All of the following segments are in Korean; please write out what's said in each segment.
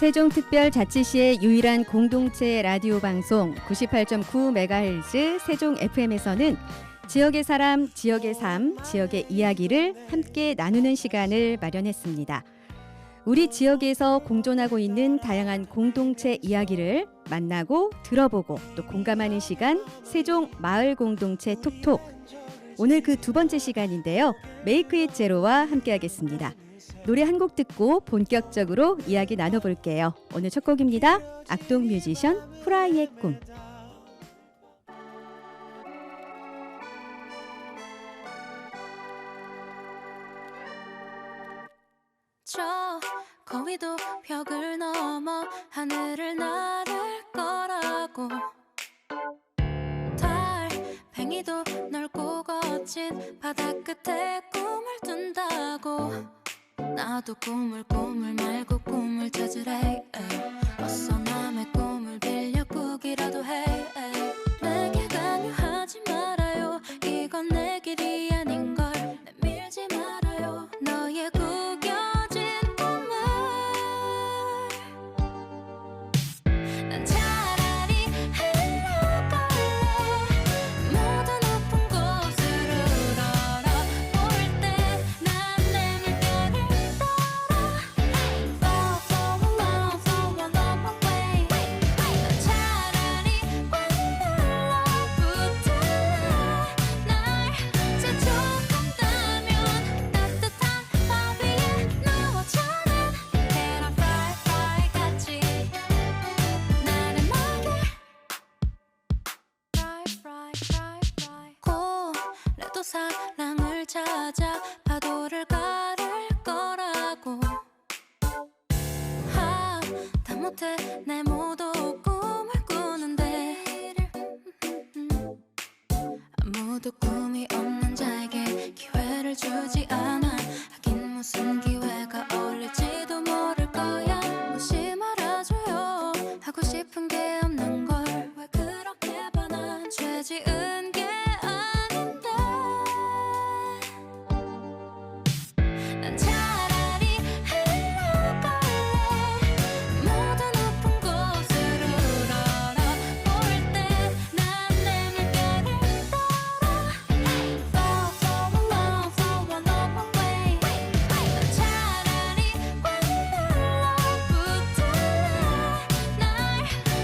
세종특별자치시의 유일한 공동체 라디오 방송 98.9MHz 세종 FM에서는 지역의 사람, 지역의 삶, 지역의 이야기를 함께 나누는 시간을 마련했습니다. 우리 지역에서 공존하고 있는 다양한 공동체 이야기를 만나고 들어보고 또 공감하는 시간, 세종 마을 공동체 톡톡. 오늘 그 두 번째 시간인데요. 메이크 잇 제로와 함께하겠습니다. 노래 한 곡 듣고 본격적으로 이야기 나눠볼게요. 오늘 첫 곡입니다. 악동 뮤지션 후라이의 꿈. 저 거위도 벽을 넘어 하늘을 나를 거라고, 달팽이도 넓고 거친 바다 끝에 꿈을 둔다고, 나도 꿈을 말고 꿈을 찾으래. 어서 남의 꿈을 빌려 꾸기라도 해. 내게 강요하지 말아요. 이건 내 길이 아닌걸. 내밀지 말아요. 너의 구겨진 꿈을. 난 차라리 흘러갈래. 모두 높은 곳으로 날아볼 때 난 내 물결을 따라 Flow, flow along, flow along my way. 난 차라리 완달라붙을래. 날 재촉한다면 따뜻한 밥 위에 누워자는 Can I fly, fly 같이 나른하게 Fly, fly, fly, fly. 고래도 사랑을 찾아 파도를 가를 거라고, 하다못해 내 모두 꿈을 꾸는데 아무도 꿈이 없는 자에게 기회를 주지 않아. 하긴 무슨 기회가 어울릴지도 모를 거야. 무시 말아줘요. 하고 싶은 게 없는 걸 왜 그렇게 반한. 죄 지은 게 아닌데. 난 차라리 흘러갈래. 모두 높은 곳으로 날아볼 때 난 내 물결을 따라 Flow, flow along, flow along my way. 난 차라리 완달라붙을래. 날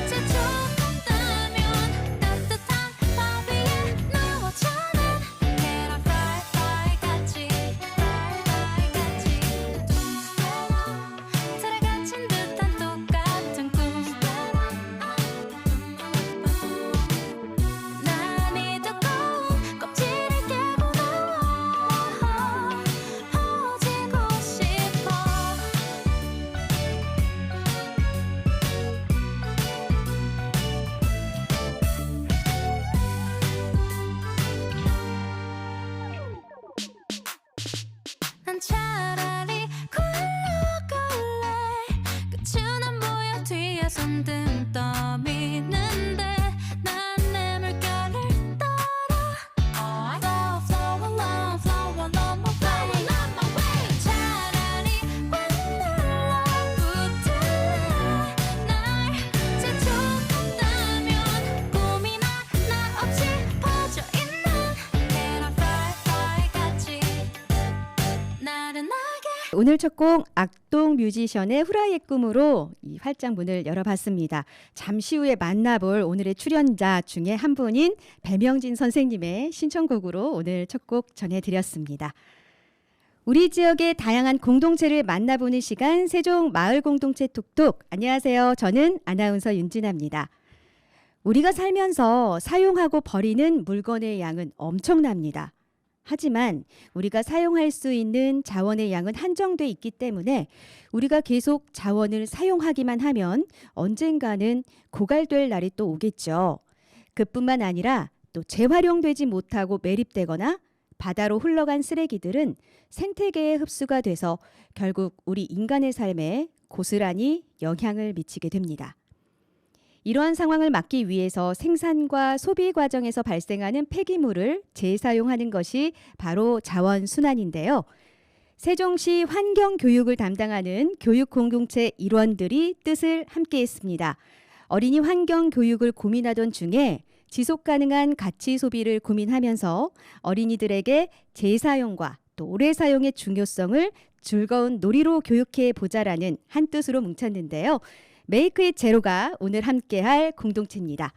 재촉한다면 따뜻한 밥 위에 누워자는 Can I fly, fly 같이 Fly, fly 같이 틀에 갇힌 듯한 똑같은 꿈. 난 이 두꺼운 껍질을 깨고 나와 퍼지고 싶어. 난 차라리 굴러갈래. 끝은 안 보여 뒤에선 등 떠미는데 난 내 물결을 따라 Flow, flow along, flow along my way. 차라리 완달라붙을래. 날 재촉한다면 꿈이나 나 없이 퍼져있는 Can I fly, fly 같이 나른하게. 오늘 첫 곡 악동 뮤지션의 후라이의 꿈으로 이 활짝 문을 열어봤습니다. 잠시 후에 만나볼 오늘의 출연자 중에 한 분인 배명진 선생님의 신청곡으로 오늘 첫 곡 전해드렸습니다. 우리 지역의 다양한 공동체를 만나보는 시간, 세종 마을 공동체 톡톡. 안녕하세요. 저는 아나운서 윤진아입니다. 우리가 살면서 사용하고 버리는 물건의 양은 엄청납니다. 하지만 우리가 사용할 수 있는 자원의 양은 한정돼 있기 때문에 우리가 계속 자원을 사용하기만 하면 언젠가는 고갈될 날이 또 오겠죠. 그뿐만 아니라 또 재활용되지 못하고 매립되거나 바다로 흘러간 쓰레기들은 생태계에 흡수가 돼서 결국 우리 인간의 삶에 고스란히 영향을 미치게 됩니다. 이러한 상황을 막기 위해서 생산과 소비 과정에서 발생하는 폐기물을 재사용하는 것이 바로 자원순환인데요. 세종시 환경교육을 담당하는 교육공동체 일원들이 뜻을 함께했습니다. 어린이 환경교육을 고민하던 중에 지속가능한 가치 소비를 고민하면서 어린이들에게 재사용과 또 오래 사용의 중요성을 즐거운 놀이로 교육해 보자라는 한 뜻으로 뭉쳤는데요. 메이크 잇 제로가 오늘 함께할 공동체입니다.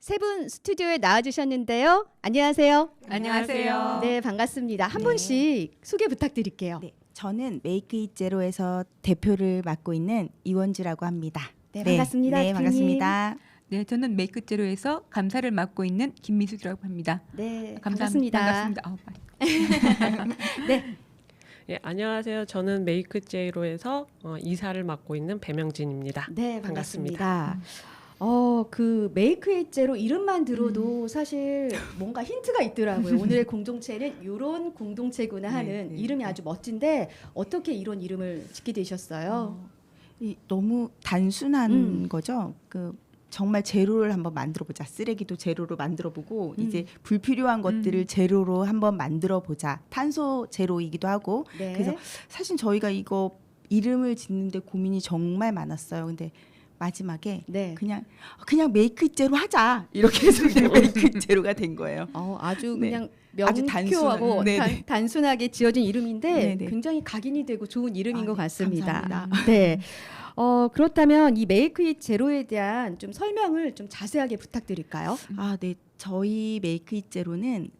세 분 스튜디오에 나와주셨는데요. 안녕하세요. 안녕하세요. 네, 반갑습니다. 한 네. 분씩 소개 부탁드릴게요. 네, 저는 메이크 잇 제로에서 대표를 맡고 있는 이원주라고 합니다. 네, 반갑습니다. 네, 대표님. 반갑습니다. 네, 저는 메이크 제로에서 감사를 맡고 있는 김미숙이라고 합니다. 네, 감사합니다. 반갑습니다. 반갑습니다. 네, 예, 안녕하세요. 저는 메이크 제로에서 이사를 맡고 있는 배명진입니다. 네, 반갑습니다. 그 메이크 잇 제로 이름만 들어도 사실 뭔가 힌트가 있더라고요. 오늘의 공동체는 이런 공동체구나 하는 네. 이름이 아주 멋진데 어떻게 이런 이름을 짓게 되셨어요? 너무 단순한 음. 거죠. 정말 제로를 한번 만들어보자. 쓰레기도 제로로 만들어보고 이제 불필요한 것들을 제로로 한번 만들어보자. 탄소 제로이기도 하고. 네. 그래서 사실 저희가 이거 이름을 짓는데 고민이 정말 많았어요. 근데 마지막에 네. 그냥 메이크 잇 제로 하자. 이렇게 해서 그냥 메이크 잇 제로가 된 거예요. 아주 네. 그냥 아주 명쾌하고 단순한, 네네. 단순하게 지어진 이름인데 네네. 굉장히 각인이 되고 좋은 이름인 것 네, 같습니다. 감사합니다. 네. 그렇다면 이 메이크 잇 제로에 대한 좀 설명을 좀 자세하게 부탁드릴까요? 네. 저희 메이크 잇 제로는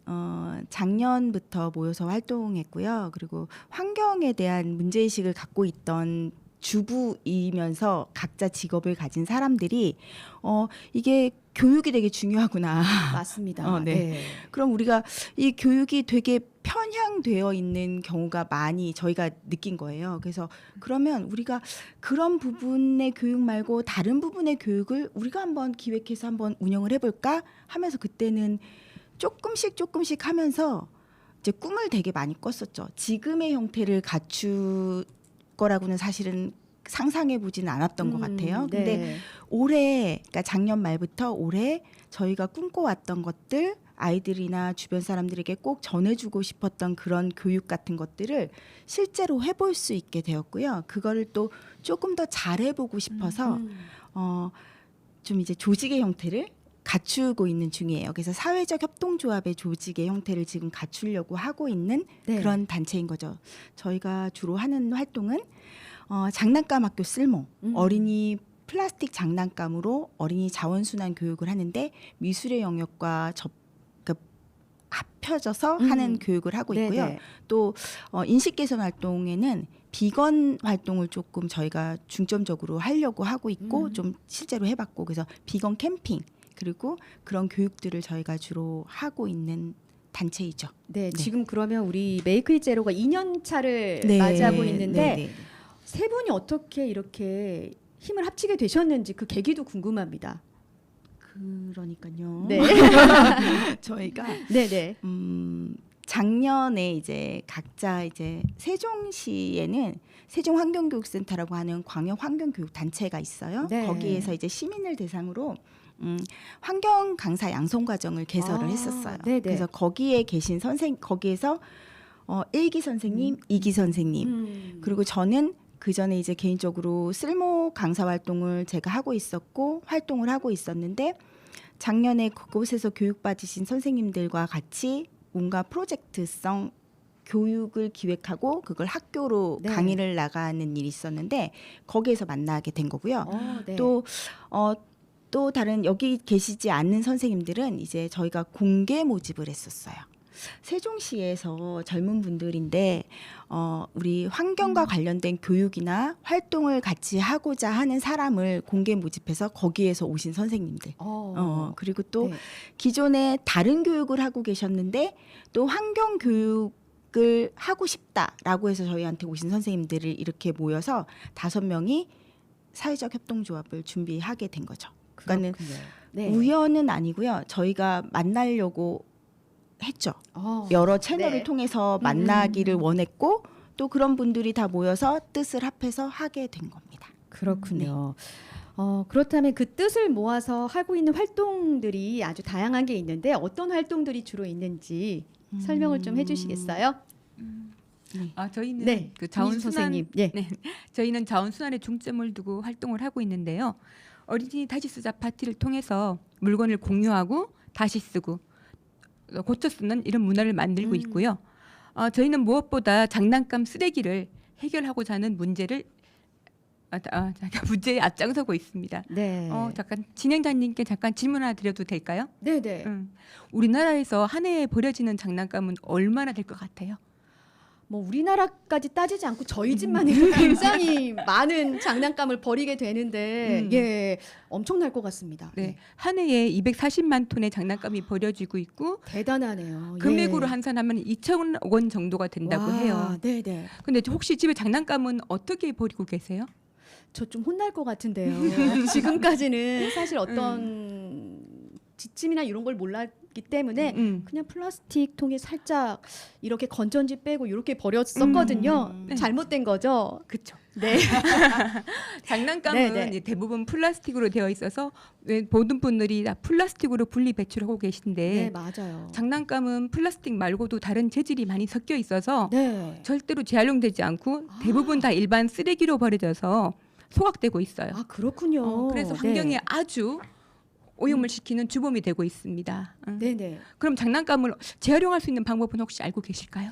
작년부터 모여서 활동했고요. 그리고 환경에 대한 문제의식을 갖고 있던 주부이면서 각자 직업을 가진 사람들이 이게 교육이 되게 중요하구나. 맞습니다. 네. 그럼 우리가 이 교육이 되게 편향되어 있는 경우가 많이 저희가 느낀 거예요. 그래서 그러면 우리가 그런 부분의 교육 말고 다른 부분의 교육을 우리가 한번 기획해서 한번 운영을 해볼까 하면서 그때는 조금씩 하면서 이제 꿈을 되게 많이 꿨었죠. 지금의 형태를 갖출 거라고는 사실은 상상해 보지는 않았던 것 같아요. 근데 네. 올해, 그러니까 작년 말부터 올해 저희가 꿈꿔왔던 것들, 아이들이나 주변 사람들에게 꼭 전해주고 싶었던 그런 교육 같은 것들을 실제로 해볼 수 있게 되었고요. 그거를 또 조금 더 잘해보고 싶어서 좀 이제 조직의 형태를 갖추고 있는 중이에요. 그래서 사회적 협동조합의 조직의 형태를 지금 갖추려고 하고 있는 네. 그런 단체인 거죠. 저희가 주로 하는 활동은 장난감 학교 쓸모, 어린이 플라스틱 장난감으로 어린이 자원순환 교육을 하는데 미술의 영역과 합혀져서 하는 교육을 하고 있고요. 네네. 또 인식 개선 활동에는 비건 활동을 조금 저희가 중점적으로 하려고 하고 있고 좀 실제로 해봤고 그래서 비건 캠핑 그리고 그런 교육들을 저희가 주로 하고 있는 단체이죠. 네, 지금 그러면 우리 메이크 잇 제로가 2년 차를 네. 맞이하고 있는데 네. 세 분이 어떻게 이렇게 힘을 합치게 되셨는지 그 계기도 궁금합니다. 그러니까요. 네. 저희가 네, 네. 작년에 이제 각자 이제 세종시에는 세종환경교육센터라고 하는 광역 환경교육 단체가 있어요. 네. 거기에서 이제 시민을 대상으로 환경 강사 양성 과정을 개설을 했었어요. 네네. 그래서 거기에 계신 거기에서 1기 선생님, 2기 선생님, 그리고 저는 그 전에 이제 개인적으로 쓸모 강사 활동을 제가 하고 있었고 활동을 하고 있었는데 작년에 그곳에서 교육받으신 선생님들과 같이 뭔가 프로젝트성 교육을 기획하고 그걸 학교로 네. 강의를 나가는 일이 있었는데 거기에서 만나게 된 거고요. 네. 또 다른 여기 계시지 않는 선생님들은 이제 저희가 공개 모집을 했었어요. 세종시에서 젊은 분들인데 우리 환경과 관련된 교육이나 활동을 같이 하고자 하는 사람을 공개 모집해서 거기에서 오신 선생님들. 그리고 또 네. 기존에 다른 교육을 하고 계셨는데 또 환경 교육을 하고 싶다라고 해서 저희한테 오신 선생님들을 이렇게 모여서 5명이 사회적 협동조합을 준비하게 된 거죠. 그러니까는 네. 우연은 아니고요. 저희가 만나려고 했죠. 여러 채널을 네. 통해서 만나기를 원했고 또 그런 분들이 다 모여서 뜻을 합해서 하게 된 겁니다. 그렇군요. 그렇다면 그 뜻을 모아서 하고 있는 활동들이 아주 다양한 게 있는데 어떤 활동들이 주로 있는지 설명을 좀 해주시겠어요? 저희는 네, 그 자원 자원순환 선생님. 예. 네, 저희는 자원순환에 중점을 두고 활동을 하고 있는데요. 어린이 다시 쓰자 파티를 통해서 물건을 공유하고 다시 쓰고 고쳐 쓰는 이런 문화를 만들고 있고요. 저희는 무엇보다 장난감 쓰레기를 해결하고자 하는 문제를 문제에 앞장서고 있습니다. 네. 잠깐 진행자님께 잠깐 질문 하나 드려도 될까요? 네, 네. 우리나라에서 한 해에 버려지는 장난감은 얼마나 될 것 같아요? 뭐 우리나라까지 따지지 않고 저희 집만 해도 굉장히 많은 장난감을 버리게 되는데 예, 엄청날 것 같습니다. 네, 예. 한 해에 240만 톤의 장난감이 버려지고 있고 대단하네요. 금액으로 예. 환산하면 2천억 원 정도가 된다고 와, 해요. 네, 네. 근데 혹시 집에 장난감은 어떻게 버리고 계세요? 저 좀 혼날 것 같은데요. 지금까지는 사실 어떤 지침이나 이런 걸 몰랐기 때문에 그냥 플라스틱 통에 살짝 이렇게 건전지 빼고 이렇게 버렸었거든요. 네. 잘못된 거죠. 그렇죠. 네. 장난감은 네, 네. 이제 대부분 플라스틱으로 되어 있어서 모든 분들이 다 플라스틱으로 분리 배출하고 계신데 네, 맞아요. 장난감은 플라스틱 말고도 다른 재질이 많이 섞여 있어서 네. 절대로 재활용되지 않고 대부분 다 일반 쓰레기로 버려져서 소각되고 있어요. 아, 그렇군요. 그래서 네. 환경에 아주 오염을 시키는 주범이 되고 있습니다. 네, 네. 그럼 장난감을 재활용할 수 있는 방법은 혹시 알고 계실까요?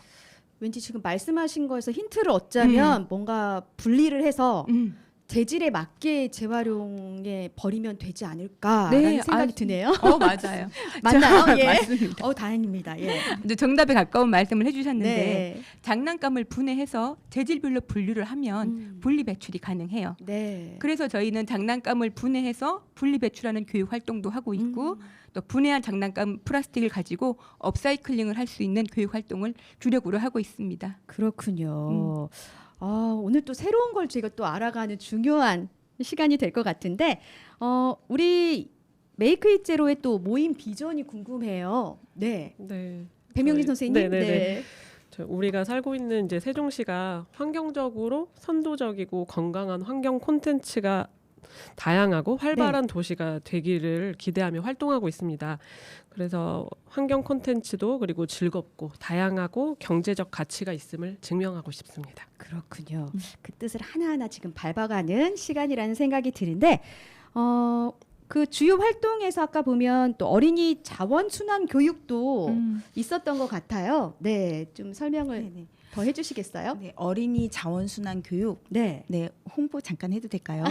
왠지 지금 말씀하신 거에서 힌트를 얻자면 뭔가 분리를 해서 재질에 맞게 재활용에 버리면 되지 않을까라는 네, 생각이 드네요. 맞아요. 맞나요? 예. 맞습니다. 다행입니다. 예. 이제 정답에 가까운 말씀을 해주셨는데 네. 장난감을 분해해서 재질별로 분류를 하면 분리 배출이 가능해요. 네. 그래서 저희는 장난감을 분해해서 분리 배출하는 교육 활동도 하고 있고 또 분해한 장난감 플라스틱을 가지고 업사이클링을 할 수 있는 교육 활동을 주력으로 하고 있습니다. 그렇군요. 오늘 또 새로운 걸 제가 또 알아가는 중요한 시간이 될 것 같은데 우리 메이크 잇 제로의 또 모임 비전이 궁금해요. 네. 네. 배명진 선생님. 네네네. 우리가 살고 있는 이제 세종시가 환경적으로 선도적이고 건강한 환경 콘텐츠가 다양하고 활발한 도시가 되기를 기대하며 활동하고 있습니다. 그래서 환경 콘텐츠도 그리고 즐겁고 다양하고 경제적 가치가 있음을 증명하고 싶습니다. 그렇군요. 그 뜻을 하나하나 지금 밟아가는 시간이라는 생각이 드는데 그 주요 활동에서 아까 보면 또 어린이 자원 순환 교육도 있었던 것 같아요. 네, 좀 설명을 네네. 더 해주시겠어요? 네, 어린이 자원순환 교육. 네. 네, 홍보 잠깐 해도 될까요?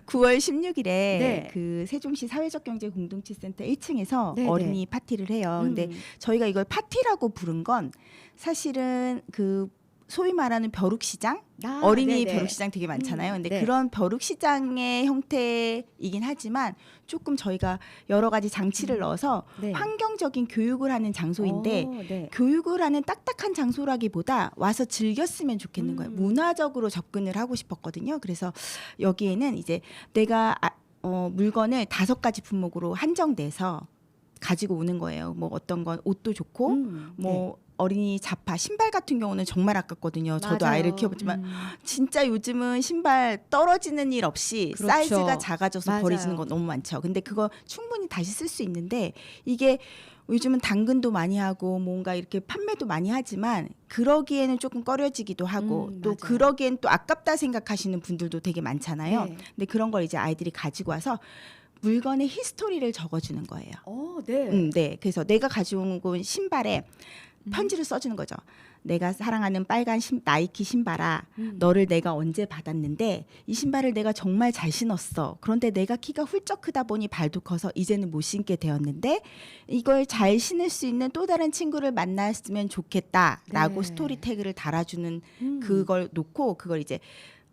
9월 16일에 네. 그 세종시 사회적경제공동체센터 1층에서 네, 어린이 파티를 해요. 근데 저희가 이걸 파티라고 부른 건 사실은 그 소위 말하는 벼룩시장, 어린이 네네. 벼룩시장 되게 많잖아요. 근데 네. 그런 벼룩시장의 형태이긴 하지만 조금 저희가 여러 가지 장치를 넣어서 네. 환경적인 교육을 하는 장소인데 네. 교육을 하는 딱딱한 장소라기보다 와서 즐겼으면 좋겠는 거예요. 문화적으로 접근을 하고 싶었거든요. 그래서 여기에는 이제 내가 물건을 5가지 품목으로 한정돼서 가지고 오는 거예요. 뭐 어떤 건 옷도 좋고 뭐 어린이 자파, 신발 같은 경우는 정말 아깝거든요. 저도 맞아요. 아이를 키워보지만 진짜 요즘은 신발 떨어지는 일 없이 그렇죠. 사이즈가 작아져서 맞아요. 버리지는 거 너무 많죠. 근데 그거 충분히 다시 쓸 수 있는데 이게 요즘은 당근도 많이 하고 뭔가 이렇게 판매도 많이 하지만 그러기에는 조금 꺼려지기도 하고 또 맞아요. 그러기엔 또 아깝다 생각하시는 분들도 되게 많잖아요. 네. 근데 그런 걸 이제 아이들이 가지고 와서 물건의 히스토리를 적어주는 거예요. 네. 네. 그래서 내가 가져온 신발에 편지를 써주는 거죠. 내가 사랑하는 빨간 나이키 신발아, 너를 내가 언제 받았는데 이 신발을 내가 정말 잘 신었어. 그런데 내가 키가 훌쩍 크다 보니 발도 커서 이제는 못 신게 되었는데 이걸 잘 신을 수 있는 또 다른 친구를 만났으면 좋겠다라고 네. 스토리 태그를 달아주는 그걸 놓고 그걸 이제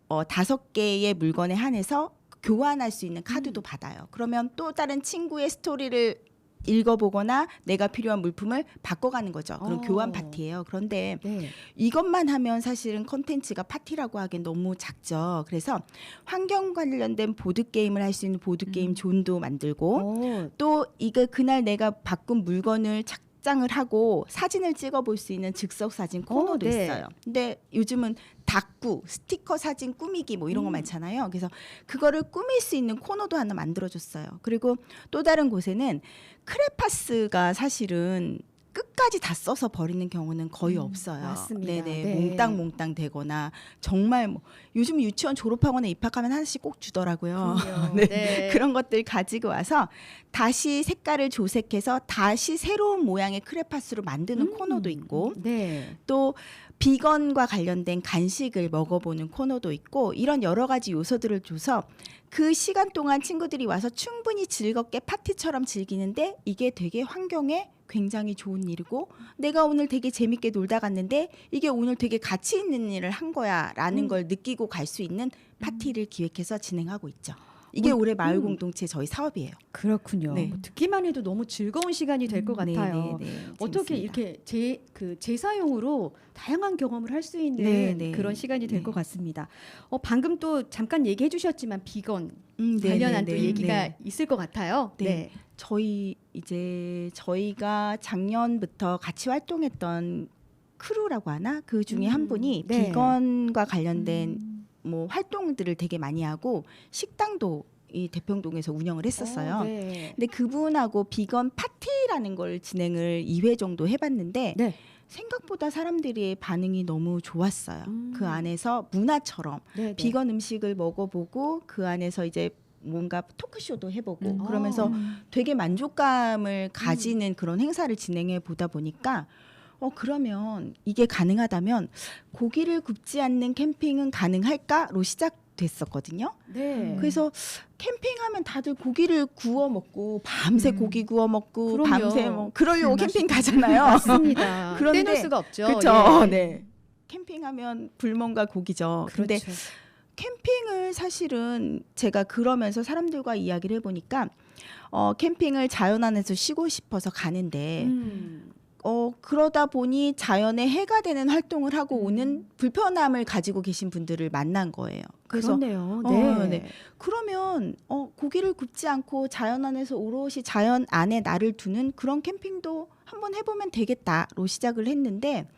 5개의 물건에 한해서 교환할 수 있는 카드도 받아요. 그러면 또 다른 친구의 스토리를 읽어보거나 내가 필요한 물품을 바꿔가는 거죠. 그럼 교환 파티예요. 그런데 네. 이것만 하면 사실은 컨텐츠가 파티라고 하기엔 너무 작죠. 그래서 환경 관련된 보드게임을 할 수 있는 보드게임 존도 만들고 또 이거 그날 내가 바꾼 물건을 착장을 하고 사진을 찍어볼 수 있는 즉석 사진 코너도 네. 있어요. 근데 요즘은 다꾸, 스티커 사진 꾸미기 뭐 이런 거 많잖아요. 그래서 그거를 꾸밀 수 있는 코너도 하나 만들어줬어요. 그리고 또 다른 곳에는 크레파스가 사실은 끝까지 다 써서 버리는 경우는 거의 없어요. 맞습니다. 네네. 네. 몽땅 되거나 정말 뭐 요즘 유치원 졸업학원에 입학하면 하나씩 꼭 주더라고요. 그럼요. 네. 네. 그런 것들 가지고 와서 다시 색깔을 조색해서 다시 새로운 모양의 크레파스로 만드는 코너도 있고 네. 또 비건과 관련된 간식을 먹어보는 코너도 있고 이런 여러 가지 요소들을 줘서 그 시간 동안 친구들이 와서 충분히 즐겁게 파티처럼 즐기는데 이게 되게 환경에 굉장히 좋은 일이고 내가 오늘 되게 재밌게 놀다 갔는데 이게 오늘 되게 가치 있는 일을 한 거야라는 걸 느끼고 갈 수 있는 파티를 기획해서 진행하고 있죠. 이게 올해 마을 공동체 저희 사업이에요. 그렇군요. 네. 뭐 듣기만 해도 너무 즐거운 시간이 될 것 같아요. 네, 어떻게 재밌습니다. 이렇게 재사용으로 다양한 경험을 할 수 있는 네, 네. 그런 시간이 될 네. 것 같습니다. 방금 또 잠깐 얘기해 주셨지만 비건 네, 관련한 네, 또 네, 얘기가 네. 있을 것 같아요. 네. 저희가 작년부터 같이 활동했던 크루라고 하나 그 중에 한 분이 네. 비건과 관련된 뭐 활동들을 되게 많이 하고 식당도 이 대평동에서 운영을 했었어요. 네. 근데 그분하고 비건 파티라는 걸 진행을 2회 정도 해봤는데 네. 생각보다 사람들의 반응이 너무 좋았어요. 음. 그 안에서 문화처럼 네, 네. 비건 음식을 먹어보고 그 안에서 이제 뭔가 토크쇼도 해보고 아. 그러면서 되게 만족감을 가지는 그런 행사를 진행해 보다 보니까 그러면 이게 가능하다면 고기를 굽지 않는 캠핑은 가능할까로 시작됐었거든요. 네. 그래서 캠핑하면 다들 고기를 구워 먹고 밤새 고기 구워 먹고 그럼요. 밤새 그러려고 캠핑 가잖아요. 맞습니다. 그런데 떼놓을 수가 없죠. 그렇죠. 예. 네. 캠핑하면 불멍과 고기죠. 근데 그렇죠. 캠핑을 사실은 제가 그러면서 사람들과 이야기를 해보니까 캠핑을 자연 안에서 쉬고 싶어서 가는데 그러다 보니 자연에 해가 되는 활동을 하고 오는 불편함을 가지고 계신 분들을 만난 거예요. 그래서 그렇네요. 네. 그러면 고기를 굽지 않고 자연 안에서 오롯이 자연 안에 나를 두는 그런 캠핑도 한번 해보면 되겠다로 시작을 했는데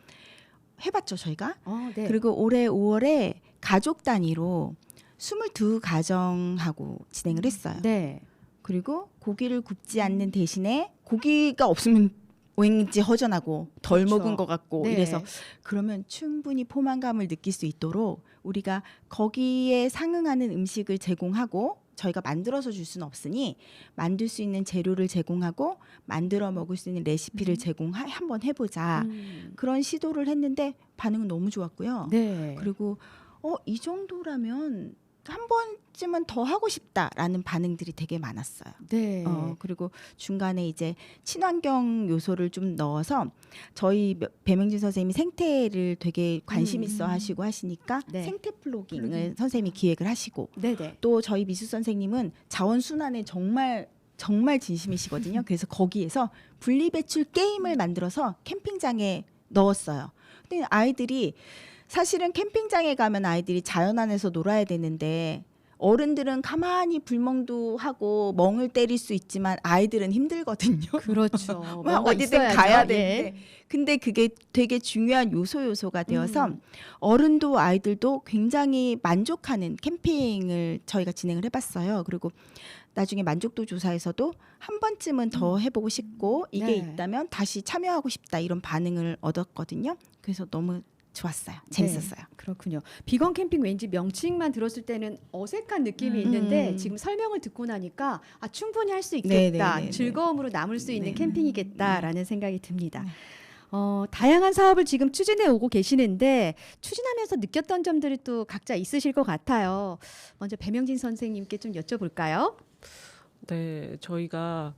해봤죠 저희가. 네. 그리고 올해 5월에 가족 단위로 22가정하고 진행을 했어요. 네. 그리고 고기를 굽지 않는 대신에 고기가 없으면 왠지 허전하고 덜 그렇죠. 먹은 것 같고 네. 이래서 그러면 충분히 포만감을 느낄 수 있도록 우리가 거기에 상응하는 음식을 제공하고 저희가 만들어서 줄 수는 없으니 만들 수 있는 재료를 제공하고 만들어 먹을 수 있는 레시피를 한번 해보자. 그런 시도를 했는데 반응은 너무 좋았고요. 네. 그리고 이 정도라면 한 번쯤은 더 하고 싶다라는 반응들이 되게 많았어요. 네. 그리고 중간에 이제 친환경 요소를 좀 넣어서 저희 배명진 선생님이 생태를 되게 관심 있어 하시고 하시니까 네. 생태 플로깅을 선생님이 기획을 하시고 네네. 또 저희 미수 선생님은 자원순환에 정말 진심이시거든요. 그래서 거기에서 분리배출 게임을 만들어서 캠핑장에 넣었어요. 근데 아이들이 사실은 캠핑장에 가면 아이들이 자연 안에서 놀아야 되는데 어른들은 가만히 불멍도 하고 멍을 때릴 수 있지만 아이들은 힘들거든요. 그렇죠. 막 뭔가 어디든 있어야죠. 가야 예. 되는데 근데 그게 되게 중요한 요소가 되어서 어른도 아이들도 굉장히 만족하는 캠핑을 저희가 진행을 해봤어요. 그리고 나중에 만족도 조사에서도 한 번쯤은 더 해보고 싶고 이게 네. 있다면 다시 참여하고 싶다 이런 반응을 얻었거든요. 그래서 너무 좋았어요. 재밌었어요. 네, 그렇군요. 비건 캠핑 왠지 명칭만 들었을 때는 어색한 느낌이 있는데 지금 설명을 듣고 나니까 충분히 할 수 있겠다. 네네네네. 즐거움으로 남을 수 있는 네. 캠핑이겠다라는 생각이 듭니다. 다양한 사업을 지금 추진해 오고 계시는데 추진하면서 느꼈던 점들이 또 각자 있으실 것 같아요. 먼저 배명진 선생님께 좀 여쭤볼까요? 네, 저희가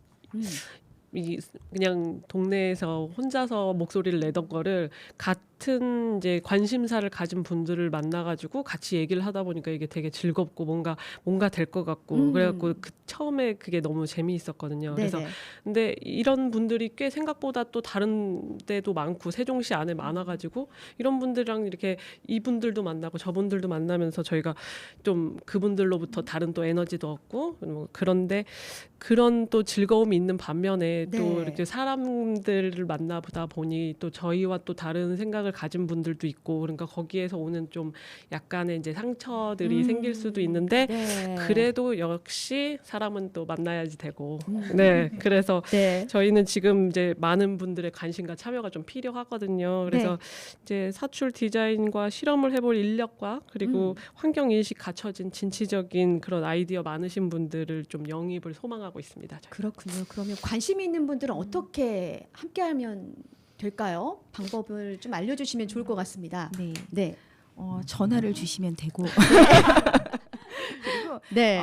그냥 동네에서 혼자서 목소리를 내던 거를 같은 이제 관심사를 가진 분들을 만나가지고 같이 얘기를 하다 보니까 이게 되게 즐겁고 뭔가 될 것 같고 그래갖고 처음에 그게 너무 재미있었거든요. 그래서 네네. 근데 이런 분들이 꽤 생각보다 또 다른 데도 많고 세종시 안에 많아가지고 이런 분들이랑 이렇게 이분들도 만나고 저분들도 만나면서 저희가 좀 그분들로부터 다른 또 에너지도 얻고 뭐 그런데 그런 또 즐거움이 있는 반면에 네. 또 이렇게 사람들을 만나보다 보니 또 저희와 또 다른 생각을 가진 분들도 있고 그러니까 거기에서 오는 좀 약간의 이제 상처들이 생길 수도 있는데 네. 그래도 역시 사람은 또 만나야지 되고. 네, 그래서 네. 저희는 지금 이제 많은 분들의 관심과 참여가 좀 필요하거든요. 그래서 이제 사출 디자인과 실험을 해볼 인력과 그리고 환경 인식 갖춰진 진취적인 그런 아이디어 많으신 분들을 좀 영입을 소망하고 있습니다. 저희. 그렇군요. 그러면 관심 있는 분들은 어떻게 함께하면 될까요? 방법을 좀 알려주시면 좋을 것 같습니다. 네. 네. 전화를 주시면 되고 그리고 네.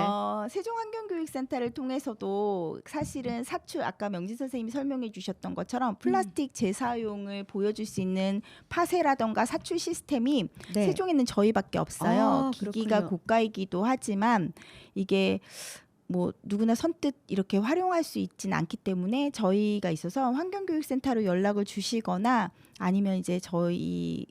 세종환경교육센터를 통해서도 사실은 사출 아까 명진 선생님이 설명해 주셨던 것처럼 플라스틱 재사용을 보여줄 수 있는 파쇄라던가 사출 시스템이 네. 세종에는 저희밖에 없어요. 아, 기기가 그렇군요. 고가이기도 하지만 이게 뭐 누구나 선뜻 이렇게 활용할 수 있지는 않기 때문에 저희가 있어서 환경교육센터로 연락을 주시거나 아니면 이제 저희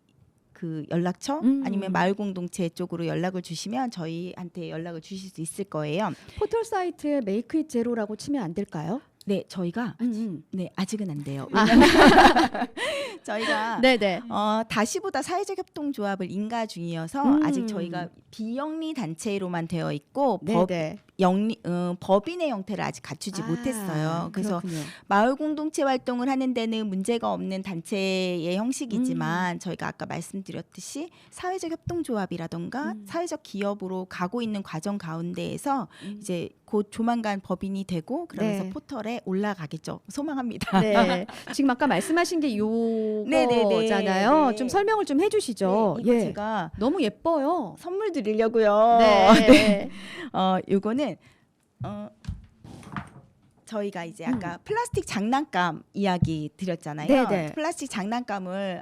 그 연락처 아니면 마을공동체 쪽으로 연락을 주시면 저희한테 연락을 주실 수 있을 거예요. 포털 사이트에 메이크 잇 제로라고 치면 안 될까요? 네, 저희가 음. 네 아직은 안 돼요. 아. 저희가 네네. 다시보다 사회적 협동조합을 인가 중이어서 아직 저희가 비영리 단체로만 되어 있고 네네. 법인의 형태를 아직 갖추지 못했어요. 그래서 그렇군요. 마을 공동체 활동을 하는 데는 문제가 없는 단체의 형식이지만 저희가 아까 말씀드렸듯이 사회적 협동조합이라던가 사회적 기업으로 가고 있는 과정 가운데에서 이제 곧 조만간 법인이 되고 그러면서 네. 포털에 올라가겠죠. 소망합니다. 네. 지금 아까 말씀하신 게 요거잖아요. 네. 좀 설명을 좀 해주시죠. 네, 이거 예. 제가 너무 예뻐요. 선물 드리려고요. 네. 요거는 저희가 이제 아까 플라스틱 장난감 이야기 드렸잖아요. 네네. 플라스틱 장난감을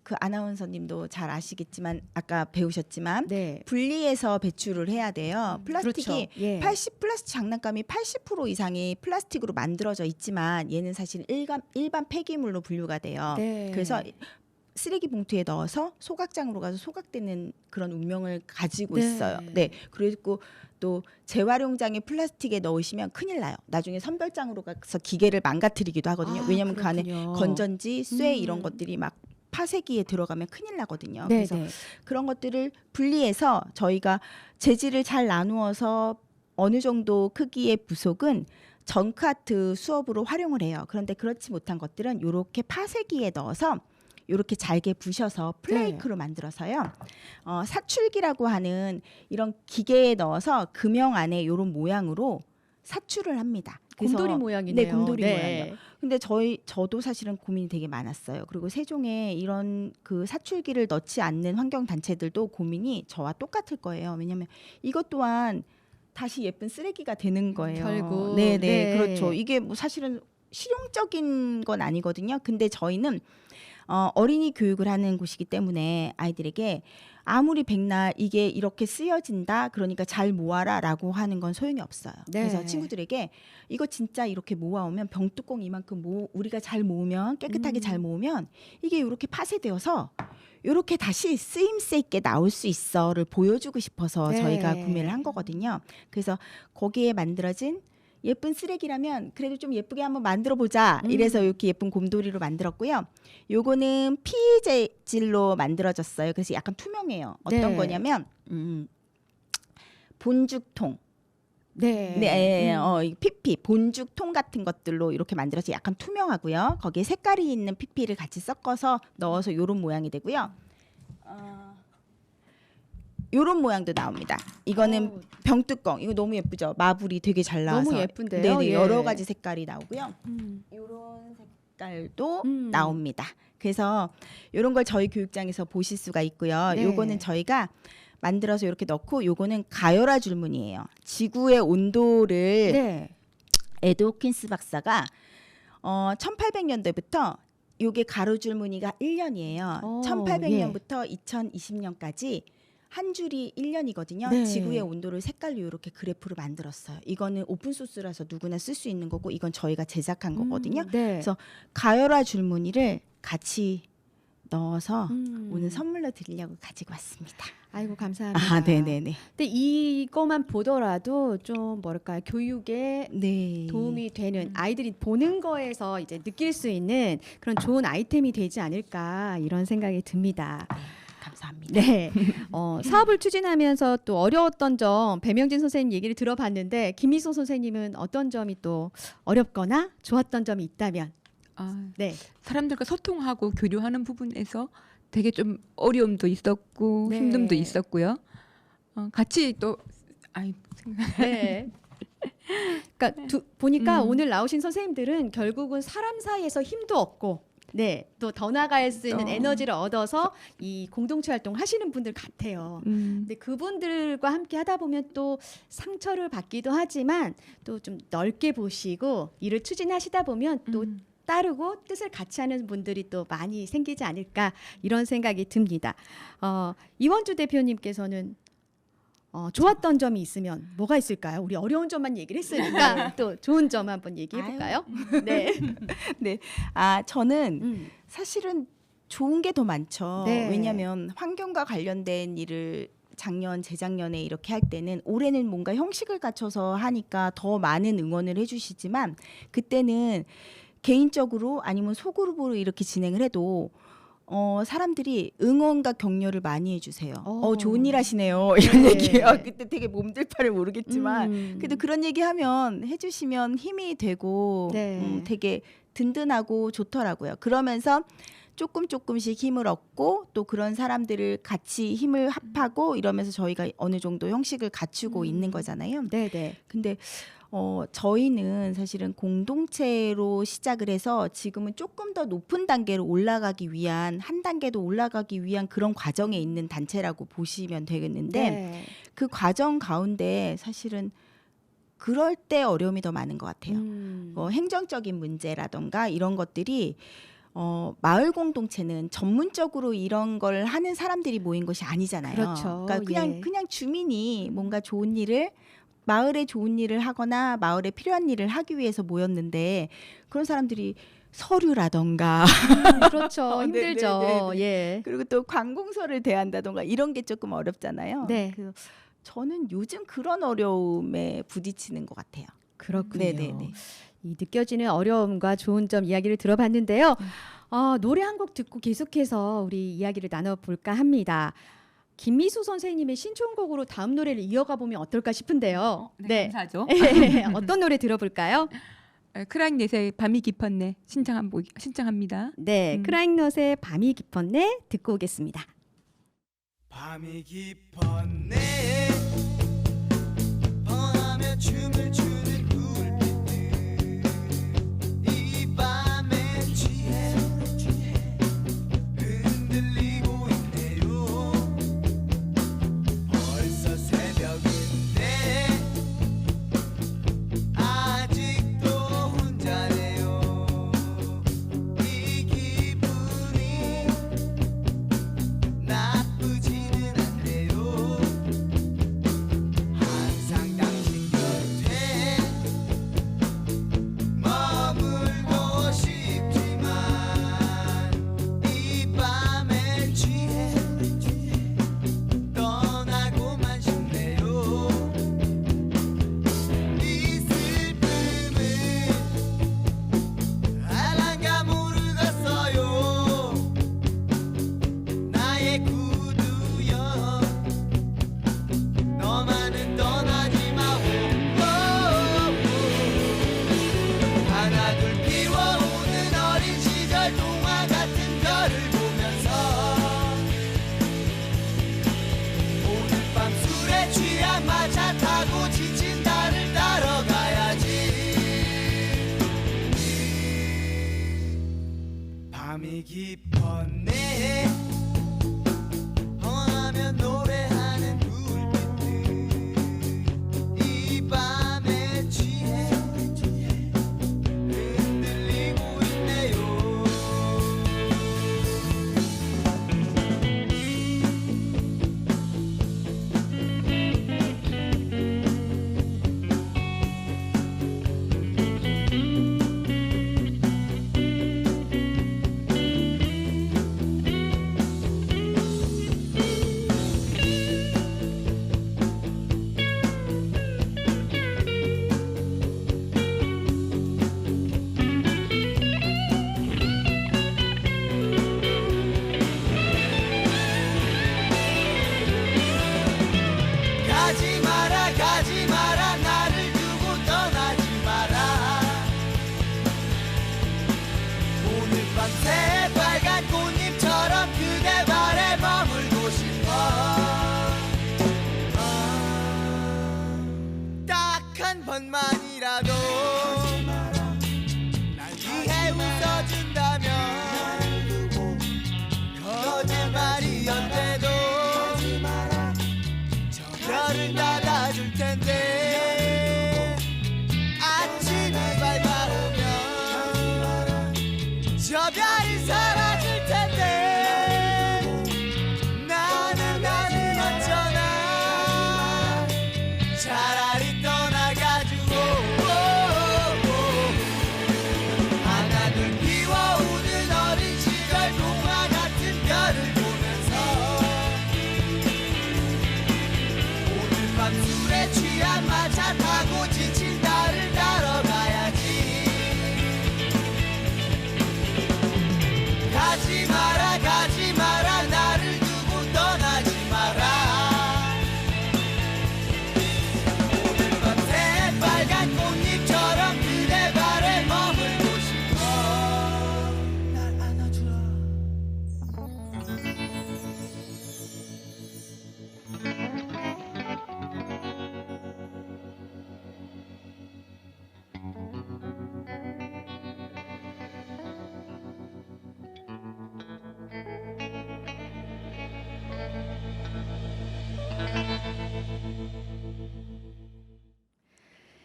그 아나운서님도 잘 아시겠지만 아까 배우셨지만 네. 분리해서 배출을 해야 돼요. 플라스틱이 그렇죠. 예. 플라스틱 장난감이 80% 이상이 플라스틱으로 만들어져 있지만 얘는 사실 일반 폐기물로 분류가 돼요. 네. 그래서 쓰레기 봉투에 넣어서 소각장으로 가서 소각되는 그런 운명을 가지고 네. 있어요. 네. 그리고 또 재활용장에 플라스틱에 넣으시면 큰일 나요. 나중에 선별장으로 가서 기계를 망가뜨리기도 하거든요. 아, 왜냐하면 그 안에 그렇군요. 건전지, 쇠 이런 것들이 막 파쇄기에 들어가면 큰일 나거든요. 네, 그래서 네. 그런 것들을 분리해서 저희가 재질을 잘 나누어서 어느 정도 크기의 부속은 정크아트 수업으로 활용을 해요. 그런데 그렇지 못한 것들은 이렇게 파쇄기에 넣어서 이렇게 잘게 부셔서 플레이크로 만들어서요. 사출기라고 하는 이런 기계에 넣어서 금형 안에 이런 모양으로 사출을 합니다. 그래서 곰돌이 모양이네요. 네, 곰돌이 네. 모양이요. 근데 저도 사실은 고민이 되게 많았어요. 그리고 세종에 이런 그 사출기를 넣지 않는 환경 단체들도 고민이 저와 똑같을 거예요. 왜냐하면 이것 또한 다시 예쁜 쓰레기가 되는 거예요. 결국. 네, 네. 그렇죠. 이게 뭐 사실은 실용적인 건 아니거든요. 근데 저희는 어린이 교육을 하는 곳이기 때문에 아이들에게 아무리 백날 이게 이렇게 쓰여진다 그러니까 잘 모아라라고 하는 건 소용이 없어요. 네. 그래서 친구들에게 이거 진짜 이렇게 모아오면 병뚜껑 이만큼 우리가 잘 모으면 깨끗하게 잘 모으면 이게 이렇게 파쇄되어서 이렇게 다시 쓰임새 있게 나올 수 있어를 보여주고 싶어서 네. 저희가 구매를 한 거거든요. 그래서 거기에 만들어진 예쁜 쓰레기라면 그래도 좀 예쁘게 한번 만들어 보자. 이래서 이렇게 예쁜 곰돌이로 만들었고요. 요거는 PE 재질로 만들어졌어요. 그래서 약간 투명해요. 어떤 네. 거냐면 본죽통, 네. 네, 이 PP 본죽통 같은 것들로 이렇게 만들어서 약간 투명하고요. 거기에 색깔이 있는 PP를 같이 섞어서 넣어서 이런 모양이 되고요. 요런 모양도 나옵니다. 이거는 병뚜껑. 이거 너무 예쁘죠? 마블이 되게 잘 나와서. 너무 예쁜데요? 네네, 예. 여러 가지 색깔이 나오고요. 요런 색깔도 나옵니다. 그래서 요런 걸 저희 교육장에서 보실 수가 있고요. 네. 요거는 저희가 만들어서 이렇게 넣고 요거는 가열화 줄무늬예요. 지구의 온도를 네. 에드 호킨스 박사가 1800년대부터 요게 가로 줄무늬가 1년이에요. 오, 1800년부터 2020년까지 한 줄이 1년이거든요. 네. 지구의 온도를 색깔로 이렇게 그래프로 만들었어요. 이거는 오픈 소스라서 누구나 쓸 수 있는 거고 이건 저희가 제작한 거거든요. 네. 그래서 가열화 줄무늬를 같이 넣어서 오늘 음. 선물로 드리려고 가지고 왔습니다. 아이고 감사합니다. 아, 네네네. 근데 이거만 보더라도 좀 뭐랄까요 교육에 네. 도움이 되는 아이들이 보는 거에서 이제 느낄 수 있는 그런 좋은 아이템이 되지 않을까 이런 생각이 듭니다. 감사합니다. 감사합니다. 네. 사업을 추진하면서 또 어려웠던 점 배명진 선생님 얘기를 들어봤는데 김미소 선생님은 어떤 점이 또 어렵거나 좋았던 점이 있다면? 네. 사람들과 소통하고 교류하는 부분에서 되게 좀 어려움도 있었고 네. 힘듦도 있었고요. 같이 또 네. 그러니까 보니까 음. 오늘 나오신 선생님들은 결국은 사람 사이에서 힘도 얻고 네, 또 더 나아갈 수 있는 에너지를 얻어서 이 공동체 활동을 하시는 분들 같아요. 근데 그분들과 함께 하다 보면 또 상처를 받기도 하지만 또 좀 넓게 보시고 일을 추진하시다 보면 또 따르고 뜻을 같이 하는 분들이 또 많이 생기지 않을까 이런 생각이 듭니다. 이원주 대표님께서는 좋았던 점이 있으면 뭐가 있을까요? 우리 어려운 점만 얘기를 했으니까 또 좋은 점 한번 얘기해 볼까요? 네. 네. 저는 사실은 좋은 게 더 많죠. 네. 왜냐하면 환경과 관련된 일을 작년, 재작년에 이렇게 할 때는 올해는 뭔가 형식을 갖춰서 하니까 더 많은 응원을 해주시지만 그때는 개인적으로 아니면 소그룹으로 이렇게 진행을 해도 사람들이 응원과 격려를 많이 해주세요. 좋은 일 하시네요. 이런 네. 얘기예요. 그때 되게 몸둘 바를 모르겠지만 그래도 그런 얘기하면 해주시면 힘이 되고 네. 되게 든든하고 좋더라고요. 그러면서 조금씩 힘을 얻고 또 그런 사람들을 같이 힘을 합하고 이러면서 저희가 어느 정도 형식을 갖추고 있는 거잖아요. 네네. 근데 저희는 사실은 공동체로 시작을 해서 지금은 조금 더 높은 단계로 올라가기 위한 한 단계 더 올라가기 위한 그런 과정에 있는 단체라고 보시면 되겠는데 네. 그 과정 가운데 사실은 그럴 때 어려움이 더 많은 것 같아요. 행정적인 문제라던가 이런 것들이 마을 공동체는 전문적으로 이런 걸 하는 사람들이 모인 것이 아니잖아요. 그렇죠. 그러니까 예. 그냥 주민이 뭔가 좋은 일을 마을에 좋은 일을 하거나 마을에 필요한 일을 하기 위해서 모였는데 그런 사람들이 서류라던가 그렇죠. 네, 힘들죠. 네, 네, 예. 그리고 또 관공서를 대한다던가 이런 게 조금 어렵잖아요. 네. 그래서 저는 요즘 그런 어려움에 부딪히는 것 같아요. 그렇군요. 네네네. 이 느껴지는 어려움과 좋은 점 이야기를 들어봤는데요. 노래 한 곡 듣고 계속해서 우리 이야기를 나눠볼까 합니다. 김미수 선생님의 신청곡으로 다음 노래를 이어가 보면 어떨까 싶은데요. 네, 감사하죠. 어떤 노래 들어볼까요? 크라잉넷의 밤이 깊었네 신청합니다. 네, 크라잉넛의 밤이 깊었네 듣고 오겠습니다. 밤이 깊었네 펑하며 춤을 추는 불빛들 이 밤에 취해 흔들리고 있네요 벌써 새벽인데 아직도 혼자네요 이 기분이 나쁘지는 않네요 항상 당신 곁에 머물고 싶지만 이 밤에 취해 떠나고만 싶네요 이 슬픔은 알란가 모르겠어요 나의 구두여 너만은 떠나지 마오 하나둘 피워오는 어린 시절 동화 같은 별을 보면서 오늘 밤 술에 취한 마차 타고 지친 나를 따라가야지 밤이 깊었네 펑하며 노래하는 불빛들 이 밤에 취해 흔들리고 있네요 한 번만이라도 날 위해 웃어준다면 거짓말이었대도 저 별을 닫아줄 텐데 아침이 밝아오면 저 별이 사라질 텐데 나는 어쩌나 차라리 떠나가지고 하나둘 피워오는 어린 시절 동화 같은 별을 보면서 오늘 밤 술에 취한 마차 타고 지친 나를 따러 가야지 가지 마라 나를 두고 떠나지 마라 오늘 밤 새빨간 꽃잎처럼 그대 발에 머물고 싶어 날 안아주라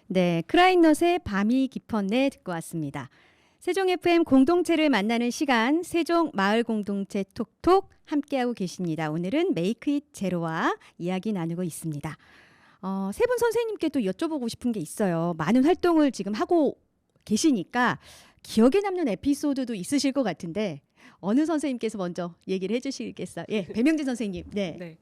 네, 크라잉넛의 밤이 깊었네 듣고 왔습니다. 세종 FM 공동체를 만나는 시간, 세종 마을 공동체 톡톡 함께하고 계십니다. 오늘은 메이크 잇 제로와 이야기 나누고 있습니다. 세 분 선생님께 또 여쭤보고 싶은 게 있어요. 많은 활동을 지금 하고 계시니까 기억에 남는 에피소드도 있으실 것 같은데 어느 선생님께서 먼저 얘기를 해주시겠어요? 예, 배명진 선생님. 네. 네.